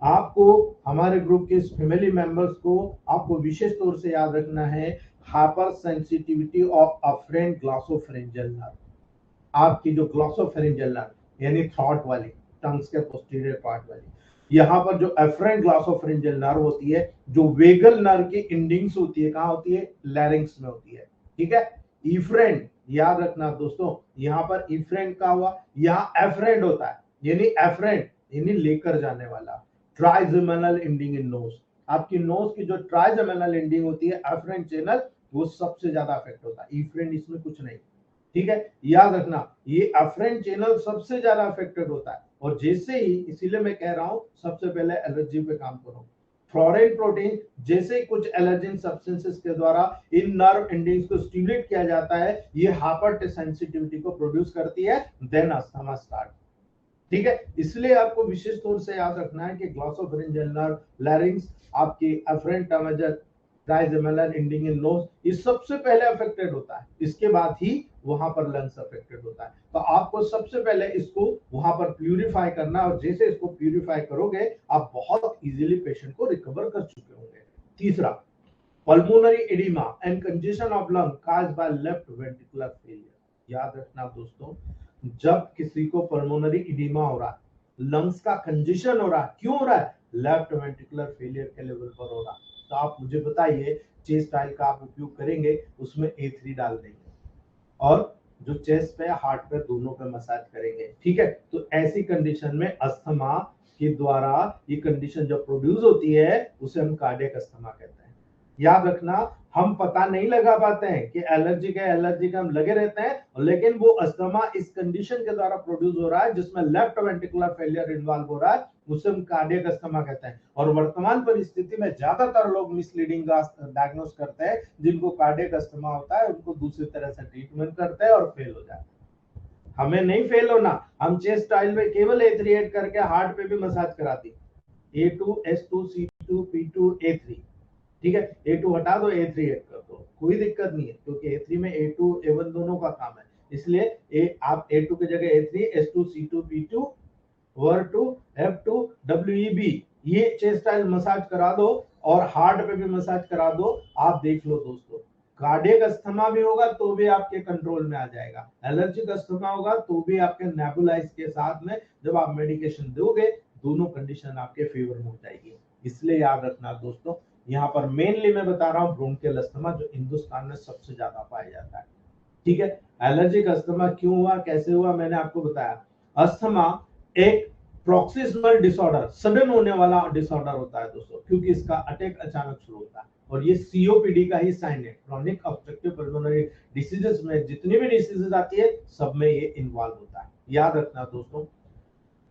आपको हमारे ग्रुप के फैमिली मेंबर्स को आपको विशेष तौर से याद रखना है, hyper sensitivity of afferent glossopharyngeal nerve, आपकी जो ग्लॉसोफेरेंजियल नर्व यानी थ्रॉट वाली, टंग्स के पोस्टीरियर पार्ट वाली, यहाँ पर जो एफरेंट ग्लॉसोफेरेंजियल नर्व होती है, जो वेगल नर्व की एंडिंग्स होती है, कहाँ होती है, लैरिंक्स में होती है। ठीक है। इफ्रेंट याद रखना दोस्तों, यहाँ पर इफ्रेंट का हुआ, यहाँ एफ्रेंट होता है, यानी एफ्रेंट यानी लेकर जाने वाला। ट्राइजेमिनल एंडिंग इन नोज, आपकी नोज की जो ट्राइजेमिनल एंडिंग होती है एफ्रेंट चैनल, वो सबसे ज्यादा अफेक्ट होता है। इफ्रेंट इसमें कुछ नहीं, ठीक है। याद रखना ये एफ्रेंट चैनल सबसे ज्यादा अफेक्टेड होता है। और जैसे ही, इसीलिए मैं कह रहा हूं सबसे पहले एलर्जी पे काम करो। फ्लोरीन प्रोटीन जैसे कुछ एलर्जेन सब्सटेंसेस के द्वारा इन नर्व एंडिंग्स को स्टिमुलेट किया जाता है, ये हाइपर सेंसिटिविटी को प्रोड्यूस करती है, देन अस्थमा स्टार्ट। ठीक है, इसलिए आपको विशेष तौर से याद रखना है कि ग्लॉसोफेरिंजियल नर्व, लैरिंग्स, आपकी afferent terminal, trigeminal ending in nose, ये सबसे पहले अफेक्टेड होता है, इसके बाद ही वहां पर लंग्स अफेक्टेड होता है। तो आपको सबसे पहले इसको वहां पर प्यूरिफाई करना, और जैसे इसको प्यूरिफाई करोगे आप बहुत इजीली पेशेंट को रिकवर कर चुके होंगे। तीसरा, pulmonary oedema and congestion of lung caused by left ventricular failure. याद रखना दोस्तों, जब किसी को पल्मोनरी एडिमा हो रहा है, लंग्स का कंजेशन हो रहा है, क्यों हो रहा है? लेफ्ट वेंट्रिकुलर फेलियर के लेवल पर हो रहा है। तो आप मुझे बताइए, चेस्ट स्टाइल का आप उपयोग करेंगे, उसमें A3 डाल देंगे और जो चेस्ट पे हार्ट पे दोनों पे मसाज करेंगे, ठीक है। तो ऐसी कंडीशन में अस्थमा के द्वारा ये कंडीशन जो प्रोड्यूस होती है उसे हम कार्डियक अस्थमा कहते हैं। याद रखना, हम पता नहीं लगा पाते हैं कि एलर्जी का हम लगे रहते हैं, लेकिन वो अस्थमा इस कंडीशन के द्वारा प्रोड्यूस हो रहा है जिसमें लेफ्ट वेंट्रिकुलर फेलियर इन्वॉल्व हो रहा है, उसे हम कार्डियक अस्थमा कहते हैं। और वर्तमान परिस्थिति में ज्यादातर लोग मिसलीडिंग डायग्नोस करते हैं, जिनको कार्डियक अस्थमा होता है उनको दूसरी तरह से ट्रीटमेंट करते हैं और फेल हो जाते हैं। हमें नहीं फेल होना, हम चेस्ट स्टाइल में केवल A3 ऐड करके हार्ट पे भी मसाज कराती, A2 S2 C2 P2 A3, ठीक है। A2 हटा दो, A3 ऐड कर दो, कोई दिक्कत नहीं है, क्योंकि A3 में A2 A1 दोनों का काम है। इसलिए आप A2 की जगह A3 S2 C2 P2 WR2 F2 WEB ये चेस्ट स्टाइल मसाज करा दो और हार्ट पे भी मसाज करा दो। आप देख लो दोस्तों, कार्डियक अस्थमा भी होगा तो भी आपके कंट्रोल में आ जाएगा, एलर्जिक अस्थमा होगा तो भी आपके नेबुलाइज के साथ में जब आप मेडिकेशन दोगे, दोनों कंडीशन आपके फेवर में हो जाएगी। इसलिए याद रखना दोस्तों, यहाँ पर मेनली मैं बता रहा हूँ ब्रोंकियल अस्थमा जो हिंदुस्तान में सबसे ज्यादा पाया जाता है, ठीक है। एलर्जिक अस्थमा क्यों हुआ, कैसे हुआ, मैंने आपको बताया। अस्थमा एक प्रोक्सिमल डिसऑर्डर, सडन होने वाला डिसऑर्डर होता है दोस्तों, क्योंकि इसका अटैक अचानक शुरू होता है, और ये सीओपीडी का ही साइन है। क्रॉनिक ऑब्स्ट्रक्टिव पल्मोनरी डिसीजेस में जितनी भी डिसीजेस आती है सब में ये इन्वॉल्व होता है। याद रखना दोस्तों,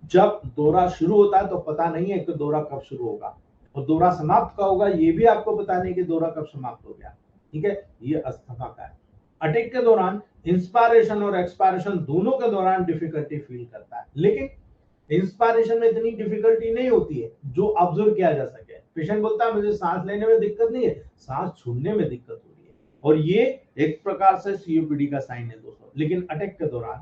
जब दौरा शुरू होता है तो पता नहीं है कि दौरा कब शुरू होगा, और दौरा समाप्त कब होगा ये भी आपको पता नहीं कि दौरा कब समाप्त हो गया, ठीक है। ये अस्थमा का है। अटैक के दौरान इंस्पायरेशन और एक्सपायरेशन दोनों के दौरान डिफिकल्टी फील करता है, लेकिन इंस्पायरेशन में इतनी डिफिकल्टी नहीं होती है जो ऑब्जर्व किया जा सके। पेशेंट बोलता है मुझे सांस लेने में दिक्कत नहीं है, सांस छोड़ने में दिक्कत हो रही है, और ये एक प्रकार से सीओपीडी का साइन है दोस्तों। लेकिन अटैक के दौरान,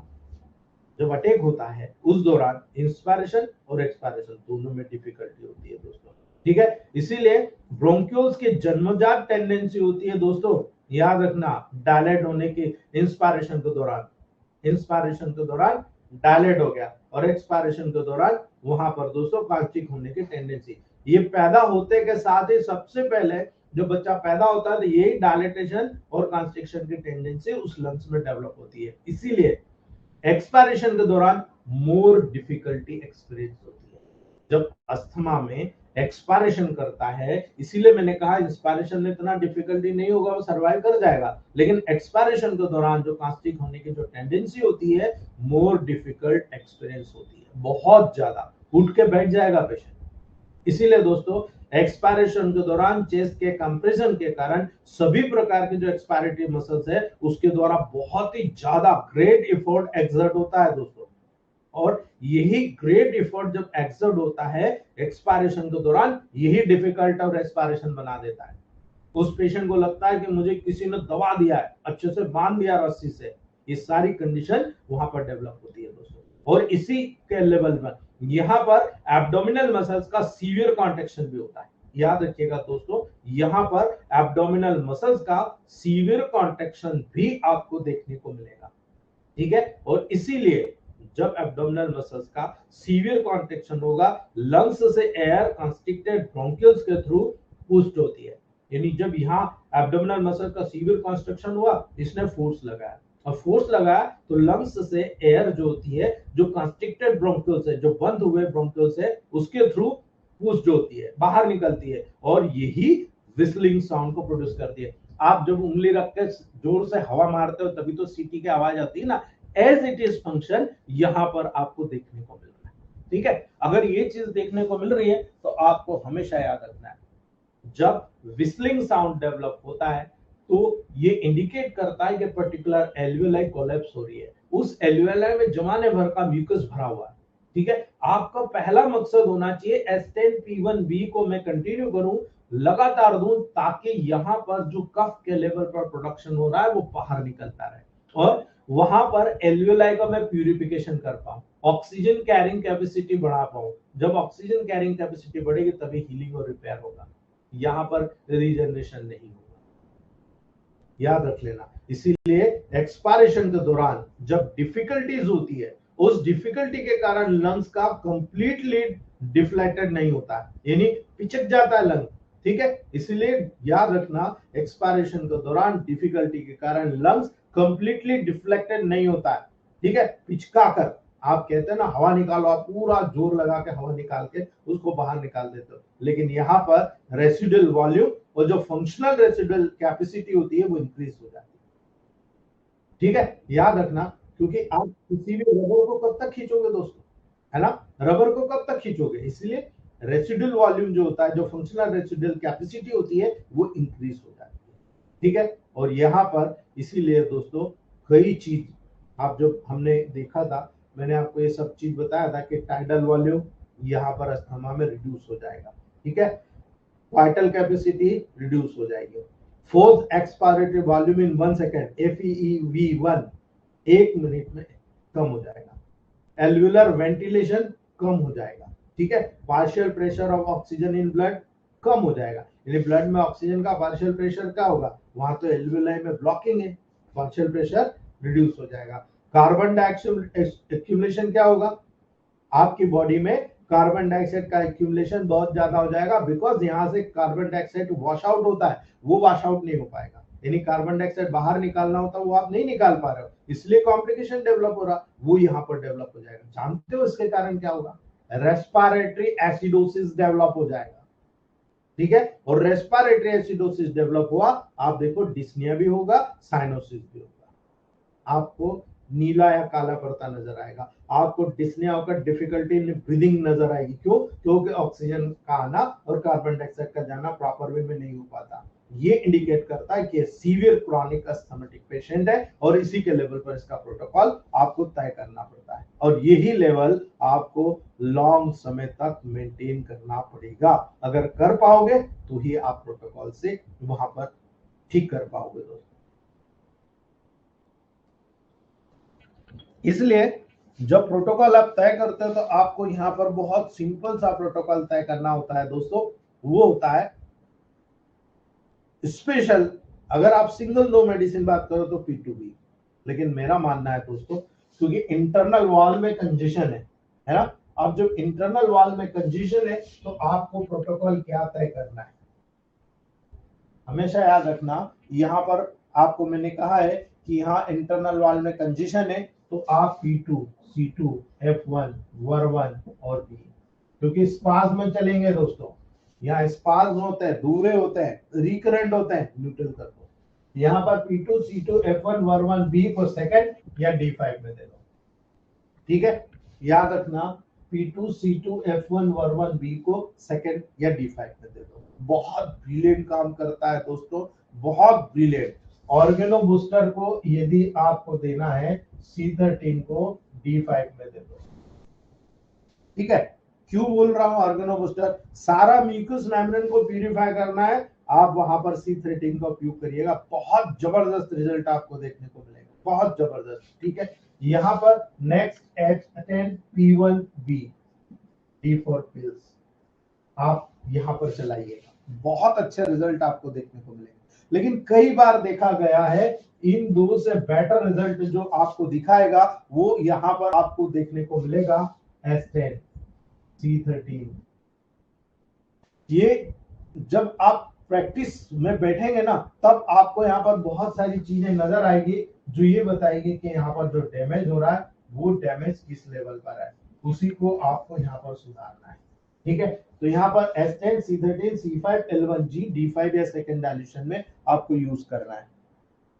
जब अटैक होता है उस दौरान इंस्पायरेशन और एक्सपायरेशन दोनों में डिफिकल्टी होती है दोस्तों, ठीक है। इसीलिए ब्रोंक्यूल्स की जन्मजात टेंडेंसी होती है दोस्तों, याद रखना, डायलेट होने की। इंस्पायरेशन के दौरान डायलेट हो गया, और एक्सपायरेशन के दौरान वहां पर दोस्तों कांस्ट्रिक्ट होने की टेंडेंसी। ये पैदा होते के साथ ही सबसे पहले जब बच्चा पैदा होता है तो यही डायलेटेशन और कांस्ट्रिक्शन की टेंडेंसी उस लंग्स में डेवलप होती है। इसीलिए एक्सपायरेशन के दौरान मोर डिफिकल्टी एक्सपीरियंस होती है जब अस्थमा में एक्सपायरेशन करता है। इसीलिए मैंने कहा इंस्पायरेशन में इतना डिफिकल्टी नहीं होगा, वो सर्वाइव कर जाएगा, लेकिन एक्सपायरेशन के दौरान जो कांस्टिक होने की जो टेंडेंसी होती है, मोर डिफिकल्ट एक्सपीरियंस होती है, बहुत ज्यादा उठ के बैठ जाएगा पेशेंट। इसीलिए दोस्तों एक्सपायरेशन के दौरान चेस्ट के कंप्रेशन के कारण सभी प्रकार के जो एक्सपायरेटरी मसल्स है उसके द्वारा बहुत ही ज्यादा ग्रेट एफर्ट एक्सर्ट होता है दोस्तों, और यही ग्रेट एफर्ट जब एक्सर्ट होता है एक्सपायरेशन के दौरान, यही डिफिकल्ट और एक्सपायरेशन बना देता है। उस पेशेंट को लगता है कि मुझे किसी ने दबा दिया है, अच्छे से बांध दिया रस्सी से, ये सारी कंडीशन वहां पर डेवलप होती है दोस्तों। और इसी के लेवल पर यहाँ पर एब्डोमिनल मसल्स का सीवियर कॉन्ट्रैक्शन भी होता है। याद रखिएगा दोस्तों, यहाँ पर एब्डोमिनल मसल्स का सीवियर कॉन्ट्रैक्शन भी आपको देखने को मिलेगा, ठीक है। और इसीलिए जब एब्डोमिनल मसल्स का सीवियर कॉन्ट्रैक्शन होगा, लंग्स से एयर कंस्ट्रिक्टेड ब्रोंकियल्स के थ्रू पुश्ड होती है, यानी जब यहाँ एब्डोमिनल मसल का सीवियर कंस्ट्रक्शन हुआ, इसने फोर्स लगाया, और फोर्स लगाया तो लंग्स से एयर जो होती है, जो कंस्ट्रिक्टेड ब्रोंकियल्स है, जो बंद हुए ब्रोंकियल्स है, उसके थ्रू पुश जो होती है बाहर निकलती है, और यही विस्लिंग साउंड को प्रोड्यूस करती है। आप जब उंगली रख के जोर से हवा मारते हो तभी तो सीटी की आवाज आती है ना, एज इट इज फंक्शन यहाँ पर आपको देखने को मिल रहा है। ठीक है, अगर ये चीज देखने को मिल रही है तो आपको हमेशा याद रखना है, जब विस्लिंग साउंड डेवलप होता है तो ये इंडिकेट करता है कि पर्टिकुलर एल्वियोलाई कोलैप्स हो रही है, उस एल्वियोलाई में जमाने भर का म्यूकस भरा हुआ है। ठीक है, आपका पहला मकसद होना चाहिए S10P1B को मैं कंटिन्यू करूं, लगातार दूं, ताकि यहां पर जो कफ के लेवल पर प्रोडक्शन हो रहा है वो बाहर निकलता रहे, और वहां पर एल्वियोलाई का मैं प्यूरिफिकेशन कर पाऊं, ऑक्सीजन कैरिंग कैपेसिटी बढ़ा पाऊं। जब ऑक्सीजन कैरिंग कैपेसिटी बढ़ेगी तभी हीलिंग और रिपेयर होगा, यहां पर रीजनरेशन नहीं होगा, याद रख लेना। इसीलिए एक्सपायरेशन के दौरान जब डिफिकल्टीज होती है, उस डिफिकल्टी के कारण लंग्स का कंप्लीटली डिफ्लेक्टेड नहीं होता है, यानी पिचक जाता है लंग। ठीक है, इसीलिए याद रखना, एक्सपायरेशन के दौरान डिफिकल्टी के कारण लंग्स कंप्लीटली डिफ्लेक्टेड नहीं होता है। ठीक है, पिचका कर, आप कहते हैं ना हवा निकालो, आप पूरा जोर लगा के हवा निकाल के उसको बाहर निकाल देते हो, लेकिन यहाँ पर रेसिडुअल वॉल्यूम और जो फंक्शनल रेसिडुअल कैपेसिटी होती है वो इंक्रीज हो जाती है। ठीक है, याद रखना, क्योंकि आप किसी भी रबर को कब तक खींचोगे दोस्तों, है ना, रबर को कब तक खींचोगे, इसलिए रेसिडुअल वॉल्यूम जो होता है, जो फंक्शनल रेसिडुअल कैपेसिटी होती है वो इंक्रीज हो जाती है। ठीक है, और यहाँ पर इसीलिए दोस्तों कई चीज आप जो हमने देखा था, मैंने आपको ये सब चीज बताया था कि टाइडल वॉल्यूम यहाँ पर अस्थमा में रिड्यूस हो जाएगा। ठीक है, वाइटल कैपेसिटी रिड्यूस हो जाएगी, फोर्थ एक्सपायरेटरी वॉल्यूम इन 1 सेकेंड FEV1 1 मिनट में कम हो जाएगा, एल्वुलर वेंटिलेशन कम हो जाएगा। ठीक है, partial pressure of oxygen in blood कम हो जाएगा, यानी ब्लड में ऑक्सीजन का पार्शियल प्रेशर क्या होगा, वहां तो एल्वुलाई में ब्लॉकिंग है, पार्शियल प्रेशर रिड्यूस हो जाएगा। कार्बन डाइऑक्साइड एक्यूमुलेशन क्या होगा, आपकी बॉडी में कार्बन डाइऑक्साइड का एक्यूमुलेशन बहुत ज्यादा हो जाएगा, बिकॉज यहाँ से कार्बन डाइऑक्साइड वॉश आउट होता है, वो वॉश आउट नहीं हो पाएगा, यानी कार्बन डाइऑक्साइड बाहर निकालना होता है वो आप नहीं निकाल पा रहे हो, इसलिए कॉम्प्लिकेशन डेवलप हो रहा, वो यहाँ पर डेवलप हो जाएगा। जानते हो इसके कारण क्या होगा, रेस्पिरेटरी एसिडोसिस डेवलप हो जाएगा। ठीक है, और रेस्पिरेटरी एसिडोसिस डेवलप हुआ, आप देखो डिस्निया भी होगा, साइनोसिस भी होगा, आपको नीला या काला पड़ता नजर आएगा, आपको डिस्निया होकर डिफिकल्टी इन ब्रीदिंग नजर आएगी, क्यों, क्योंकि ऑक्सीजन का आना और कार्बन डाइऑक्साइड का जाना प्रॉपर वे में नहीं हो पाता। ये इंडिकेट करता है कि सीवियर क्रॉनिक अस्थमेटिक पेशेंट है, और इसी के लेवल पर इसका प्रोटोकॉल आपको तय करना पड़ता है, और यही लेवल आपको लॉन्ग समय तक मेंटेन करना पड़ेगा। अगर कर पाओगे तो ही आप प्रोटोकॉल से वहां पर ठीक कर पाओगे दोस्तों। इसलिए जब प्रोटोकॉल आप तय करते हो तो आपको यहाँ पर बहुत सिंपल सा प्रोटोकॉल तय करना होता है दोस्तों, वो होता है स्पेशल। अगर आप सिंगल नो मेडिसिन बात करो तो P2B, लेकिन मेरा मानना है दोस्तों, क्योंकि इंटरनल वॉल में कंजेशन है ना, अब जब इंटरनल वॉल में कंजेशन है तो आपको प्रोटोकॉल क्या तय करना है, हमेशा याद रखना। यहाँ पर आपको मैंने कहा है कि यहाँ इंटरनल वॉल में कंजेशन है, तो आप P2, C2, F1, WR1 और B, क्योंकि स्पाज्म में चलेंगे दोस्तों, यहाँ स्पाज्म होते हैं, दूरे होते हैं, रिकरेंट होते हैं, न्यूट्रल कर दो। यहाँ पर P2, C2, F1, WR1, B को सेकंड या D5 में दे दो। ठीक है, याद रखना, P2, C2, F1, WR1, B को सेकंड या D5 में दे दो। बहुत ब्रिलियंट काम करता है दोस्तों, बहुत ब्रिलियंट। ऑर्गेनो बूस्टर को यदि आपको देना है C13 को D5 में दे दो। ठीक है, क्यों बोल रहा हूं ऑर्गेनो बूस्टर, सारा म्यूकस मेम्ब्रेन को प्यूरिफाई करना है, आप वहां पर C13 का उपयोग करिएगा, बहुत जबरदस्त रिजल्ट आपको देखने को मिलेगा, बहुत जबरदस्त। ठीक है, यहाँ पर नेक्स्ट H10P1B D4 पिल्स आप यहाँ पर चलाइएगा, बहुत अच्छे रिजल्ट आपको देखने को मिलेगा। लेकिन कई बार देखा गया है इन दो से बेटर रिजल्ट जो आपको दिखाएगा वो यहाँ पर आपको देखने को मिलेगा S10 C13। ये जब आप प्रैक्टिस में बैठेंगे ना, तब आपको यहाँ पर बहुत सारी चीजें नजर आएगी जो ये बताएगी कि यहाँ पर जो डैमेज हो रहा है वो डैमेज किस लेवल पर है, उसी को आपको यहाँ पर सुधारना है। ठीक है, तो यहाँ पर S10 C13 C5 L1G D5 या सेकेंड डायल्यूशन में आपको यूज करना है।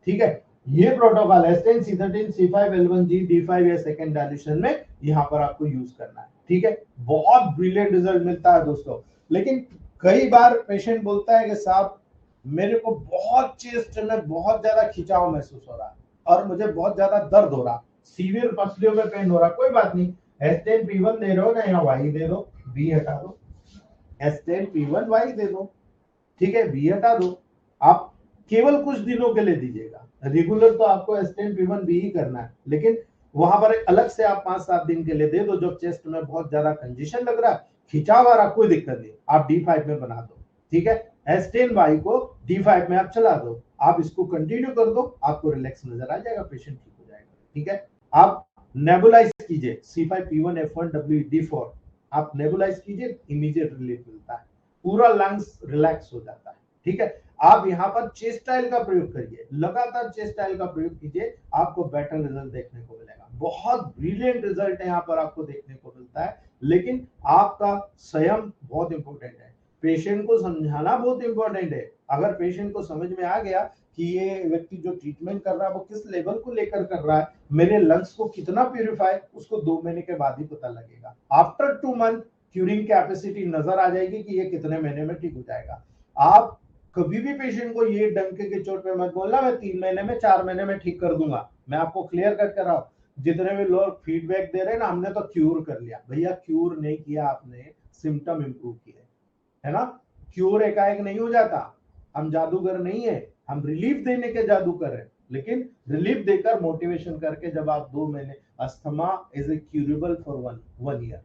ठीक है, ये protocol S10 C13 C5 L1G D5 या सेकेंड डायल्यूशन में यहाँ पर आपको यूज करना है। ठीक है, बहुत ब्रिलियंट रिजल्ट मिलता है दोस्तों। लेकिन कई बार पेशेंट बोलता है कि साहब मेरे को बहुत चेस्ट में बहुत ज्यादा खिंचाव महसूस हो रहा है और मुझे बहुत ज्यादा दर्द हो रहा, सीवियर पसलियों में पेन हो रहा। कोई बात नहीं, S10 P1 दे रहे हो ना, यहाँ Y दे दो, B हटा दो, S10 P1 Y दे दो। ठीक है, B हटा दो। आप केवल कुछ दिनों के लिए दीजिएगा, रेगुलर तो आपको S10 P1 भी ही करना है, लेकिन वहां पर अलग से आप 5-7 दिन के लिए दे दो। जब चेस्ट में बहुत ज्यादा कंजेशन लग रहा है, खिंचाव आ रहा, कोई दिक्कत नहीं, आप D5 में बना दो। ठीक है, S10Y को D5 में आप चला दो, आप इसको कंटिन्यू कर दो, आपको रिलैक्स नजर आ जाएगा, पेशेंट ठीक हो जाएगा। ठीक है, आप नेबुलाइज कीजिए C5P1F1WD4, आप नेबुलाइज कीजिए, इमीडिएट रिलीफ मिलता है, पूरा लंग्स रिलैक्स हो जाता है। ठीक है, आप यहाँ पर चेस्ट स्टाइल का प्रयोग करिए, लगातार चेस्ट स्टाइल का प्रयोग कीजिए, आपको बेटर रिजल्ट देखने को मिलेगा। बहुत ब्रिलियंट रिजल्ट है यहाँ पर आपको देखने को मिलता है, लेकिन आपका संयम बहुत इंपॉर्टेंट है, पेशेंट को समझाना बहुत इंपॉर्टेंट है। अगर पेशेंट को समझ में आ गया कि ये व्यक्ति जो ट्रीटमेंट कर रहा है वो किस लेवल को लेकर कर रहा है, मेरे लंग्स को कितना प्यूरिफाई, उसको 2 महीने के बाद ही पता लगेगा। आफ्टर 2 मंथ क्यूरिंग कैपेसिटी नजर आ जाएगी कि ये कितने महीने में ठीक हो जाएगा। आप कभी भी पेशेंट को ये डंके के चोट पे मत बोलना मैं 3 महीने में 4 महीने में ठीक कर दूंगा। मैं आपको क्लियर कट कर रहा हूं, जितने भी लोग फीडबैक दे रहे हैं ना, हमने तो क्यूर कर लिया, भैया क्यूर नहीं किया आपने, सिम्टम इंप्रूव किए, है ना। क्यूर एकाएक नहीं हो जाता, हम जादूगर नहीं है, हम रिलीफ देने के जादूगर है, लेकिन रिलीफ देकर मोटिवेशन करके जब आप 2 महीने, asthma is a curable for one year,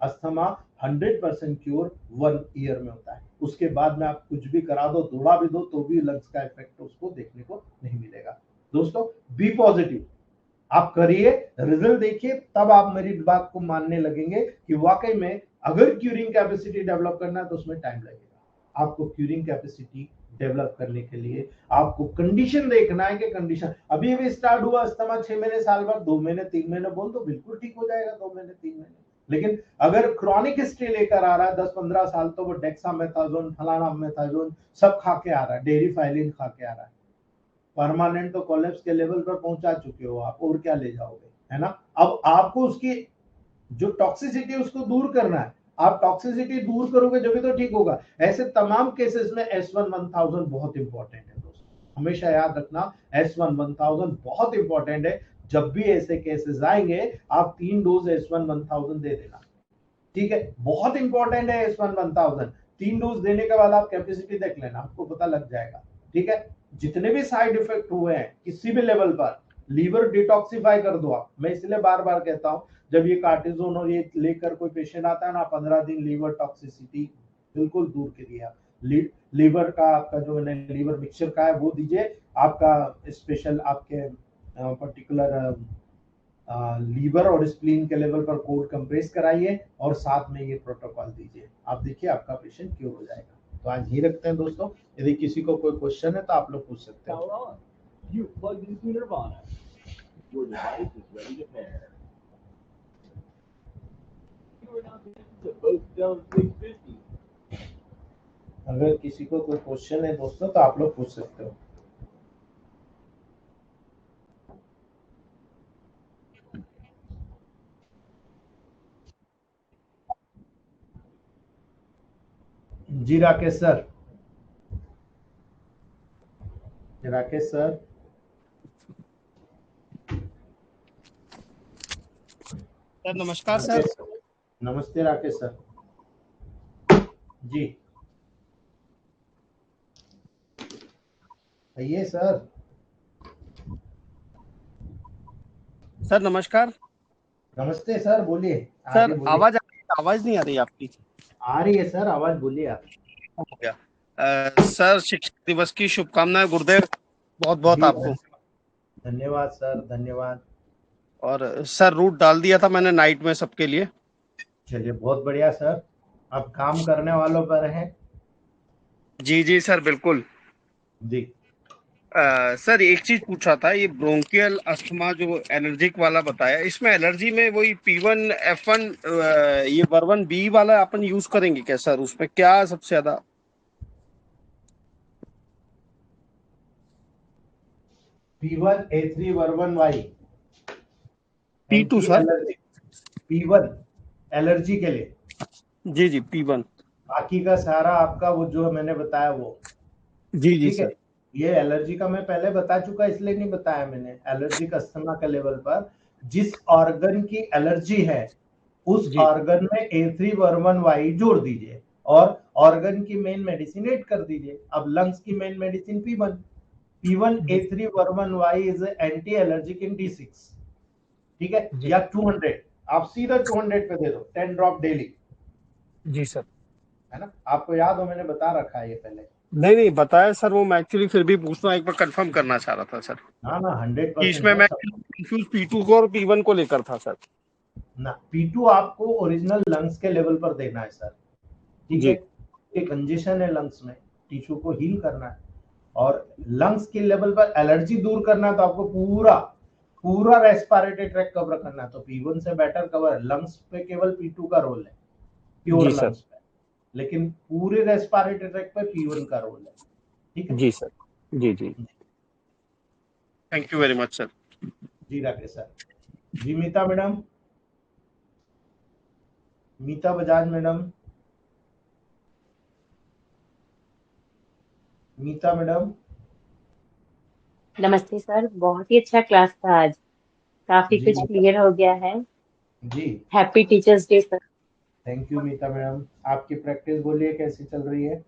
asthma 100% cure 1 year में होता है। उसके बाद में आप कुछ भी करा दो, दौड़ा भी दो, तो भी लंग्स का इफेक्ट उसको देखने को नहीं मिलेगा। दोस्तों बी पॉजिटिव, आप करिए, रिजल्ट देखिए, तब आप मेरी बात को मानने लगेंगे कि वाकई में अगर क्यूरिंग कैपेसिटी डेवलप करना है तो उसमें टाइम लगेगा। आपको क्यूरिंग कैपेसिटी डेवलप करने के लिए आपको कंडीशन देखना है कि कंडीशन अभी अभी स्टार्ट हुआ, अस्थमा 6 महीने साल भर 2 महीने 3 महीने बोल दो, बिल्कुल ठीक हो जाएगा 2 महीने 3 महीने। लेकिन अगर क्रॉनिक हिस्ट्री लेकर आ रहा है 10-15 साल, तो वो डेक्सामेथासोन फलाना मेथाजोन सब खा के आ रहा है, डेरी फाइलिन खा के आ रहा है, परमानेंट तो कोलैप्स के लेवल पर पहुंचा चुके हो आप, और क्या ले जाओगे, है ना। अब आपको उसकी जो टॉक्सिसिटी उसको दूर करना है, आप टॉक्सिसिटी दूर करोगे जब तो ठीक होगा। ऐसे तमाम केसेस में S1-1000 बहुत इंपॉर्टेंट है दोस्तों, हमेशा याद रखना, S1-1000 बहुत इंपॉर्टेंट है। जब भी ऐसे केसेस आएंगे आप 3 डोज S1-1000 दे देना। ठीक है, बहुत इंपॉर्टेंट है S1-1000, 3 डोज देने के बाद आप कैपेसिटी देख लेना, आपको पता लग जाएगा। ठीक है, जितने भी साइड इफेक्ट हुए हैं किसी भी लेवल पर, लीवर डिटॉक्सिफाई कर दो आप। मैं इसलिए बार बार कहता हूं, जब ये कार्टिजोन और ये लेकर कोई पेशेंट आता है ना, 15 दिन लीवर टॉक्सिसिटी बिल्कुल दूर करिए। लीवर का आपका जो मैंने लीवर मिक्सचर का है वो दीजिए, आपका स्पेशल आपके पर्टिकुलर लीवर और स्प्लीन के लेवल पर कोड कंप्रेस कराइए और साथ में ये प्रोटोकॉल दीजिए, आप देखिए आपका पेशेंट क्योर हो जाएगा। तो आज ही रखते हैं दोस्तों, यदि किसी को कोई क्वेश्चन है तो आप लोग पूछ सकते हैं। You plugged into Nirvana. Your device is ready to pair. You are now connected to both Dell 650. अगर किसी को कोई क्वेश्चन है दोस्तों तो आप लोग पूछ सकते हो। जी Rakesh sir, Rakesh sir, sir नमस्कार सर। नमस्ते राकेश सर जी, आइए सर। सर नमस्कार। नमस्ते सर, बोलिए। सर आवाज आवाज नहीं आ रही आपकी। आ रही है सर आवाज, बोलिए आप। हो गया। सर शिक्षक दिवस की शुभकामनाएं गुरुदेव, बहुत बहुत आपको। धन्यवाद सर, धन्यवाद। और सर रूट डाल दिया था मैंने नाइट में सबके लिए। चलिए बहुत बढ़िया सर, अब काम करने वालों पर है। जी जी सर, बिल्कुल। जी सर एक चीज पूछा था, ये ब्रोंकियल अस्थमा जो एलर्जिक वाला बताया, इसमें एलर्जी में वही P1F1 ये वर्वन बी वाला अपन यूज करेंगे क्या सर? उसमें क्या सबसे ज्यादा? P1A3 वर्बन Y P2 anti sir? Allergy. P1 allergy के लिए, जी जी, P1। बाकी का सारा आपका वो जो मैंने बताया वो। जी जी ठीक है, सर। ये एलर्जी का मैं पहले बता चुका, इसलिए नहीं बताया मैंने। एलर्जिक अस्थमा के लेवल पर जिस ऑर्गन की एलर्जी है उस जी ऑर्गन में A3 वर्बन वाई जोड़ दीजिए और ऑर्गन की मेन मेडिसिन ऐड कर दीजिए। अब लंग्स की मेन मेडिसिन P1, P1 जी A3 वर्बन Y is anti allergic in D6। ठीक है, जी या 200, आप सीधा 200 पे दे दो, 10 ड्रॉप डेली, जी सर। है ना? आपको याद हो मैंने बता रखा है ये पहले। नहीं नहीं बताया सर, वो मैं एक्चुअली फिर भी पूछना, एक बार कंफर्म करना चाह रहा था सर हाँ ना, कि 100% इसमें है मैं सब। कंफ्यूज P2 को और P1 को लेकर था सर। ना, P2 आपको ओरिजिनल लंग्स के लेवल पर देना है सर। ठीक है, जी एक कंजेशन है लंग्स में, टिश्यू को हील करना है और लंग्स के लेवल पर एलर्जी दूर करना है, तो आपको पूरा पूरा रेस्पिरेटरी ट्रैक कवर करना है। तो P1 से बेटर कवर लंग्स पे केवल P2 का रोल है, प्योर जी सर। लंग्स पे, लेकिन पूरे रेस्पिरेटरी ट्रैक पे P1 का रोल है। ठीक है जी सर। जी जी। Thank you very much sir. जी राकेश सर। जी Meeta madam, Meeta Bajaj madam, Meeta madam. नमस्ते सर, बहुत ही अच्छा क्लास था आज। काफी जी कुछ क्लियर हो गया है। जी, happy teachers day sir. Thank you Meeta madam. आपकी प्रैक्टिस बोलिए कैसी चल रही है?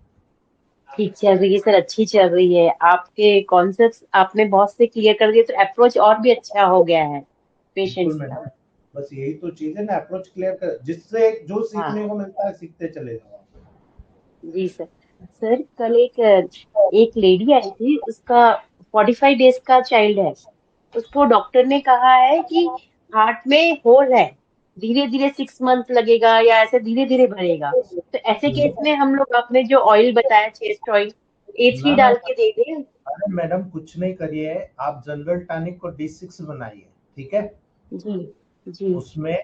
ठीक चल रही है सर, अच्छी चल रही है। आपके कॉन्सेप्ट्स आपने बहुत से क्लियर कर दिए, तो अप्रोच और भी अच्छा हो गया है बिल्कुल पेशेंट्स का। मैडम, बस यही तो चीज है ना, अप्रोच क्लियर कर, जिससे जो हाँ सीखने को मिलता है सीखते चले जाओ। जी सर। सर कल एक लेडी आई थी, उसका 45 डेज का चाइल्ड है। उसको डॉक्टर ने कहा है कि हार्ट में होल है, धीरे धीरे 6 मंथ लगेगा या ऐसे धीरे धीरे बढ़ेगा। तो ऐसे केस में हम लोग आपने जो ऑयल बताया, चेस्ट ऑयल, A3 ना ना, डाल के दे दें। अरे मैडम कुछ नहीं करिए, आप जनरल टॉनिक को D6 बनाइए। ठीक है, जी जी उसमें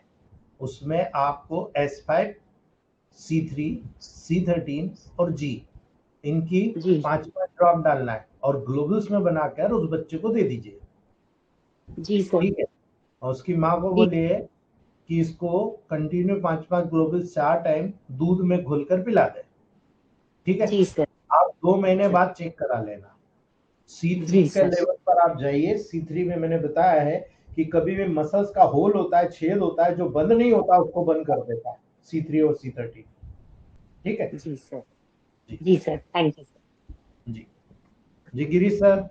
उसमें आपको S5, C3, C13 और G, इनकी जी 5 5 ड्रॉप डालना है और ग्लोबल्स में बनाकर उस बच्चे को दे दीजिए। जी सर। ठीक है, और उसकी माँ को जी बोलिए कि इसको कंटिन्यू 5 5 ग्लोबल्स 4 टाइम दूध में घोलकर पिला दे। ठीक है, जी सर। आप 2 महीने बाद चेक करा लेना। C3 जी के सर। लेवल पर आप जाइए। C3 में मैंने बताया है कि कभी भी मसल्स का होल होता है, छेद होता है, जो बंद नहीं होता उसको बंद कर देता है C3 और C13। ठीक है जी सर। जी जी सर, थैंक यू सर। जी। जी Girish sir,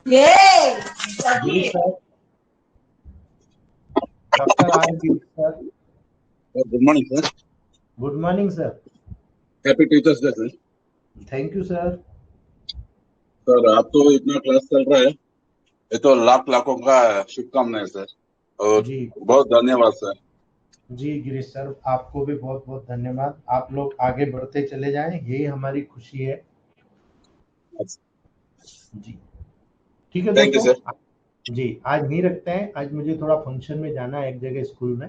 Girish sir, doctor R Girish sir. Good morning sir. Good morning sir. Happy teachers day sir. Thank you sir. Sir आप तो इतना क्लास चल रहा है, ये तो लाख लाखों का शुभकामनाएं सर, और जी बहुत धन्यवाद सर। जी गिरीश सर, आपको भी बहुत बहुत धन्यवाद। आप लोग आगे बढ़ते चले जाएं, यही हमारी खुशी है। जी ठीक है थैंक यू दोस्तों, सर। जी आज नहीं रखते हैं, आज मुझे थोड़ा फंक्शन में जाना है एक जगह स्कूल में।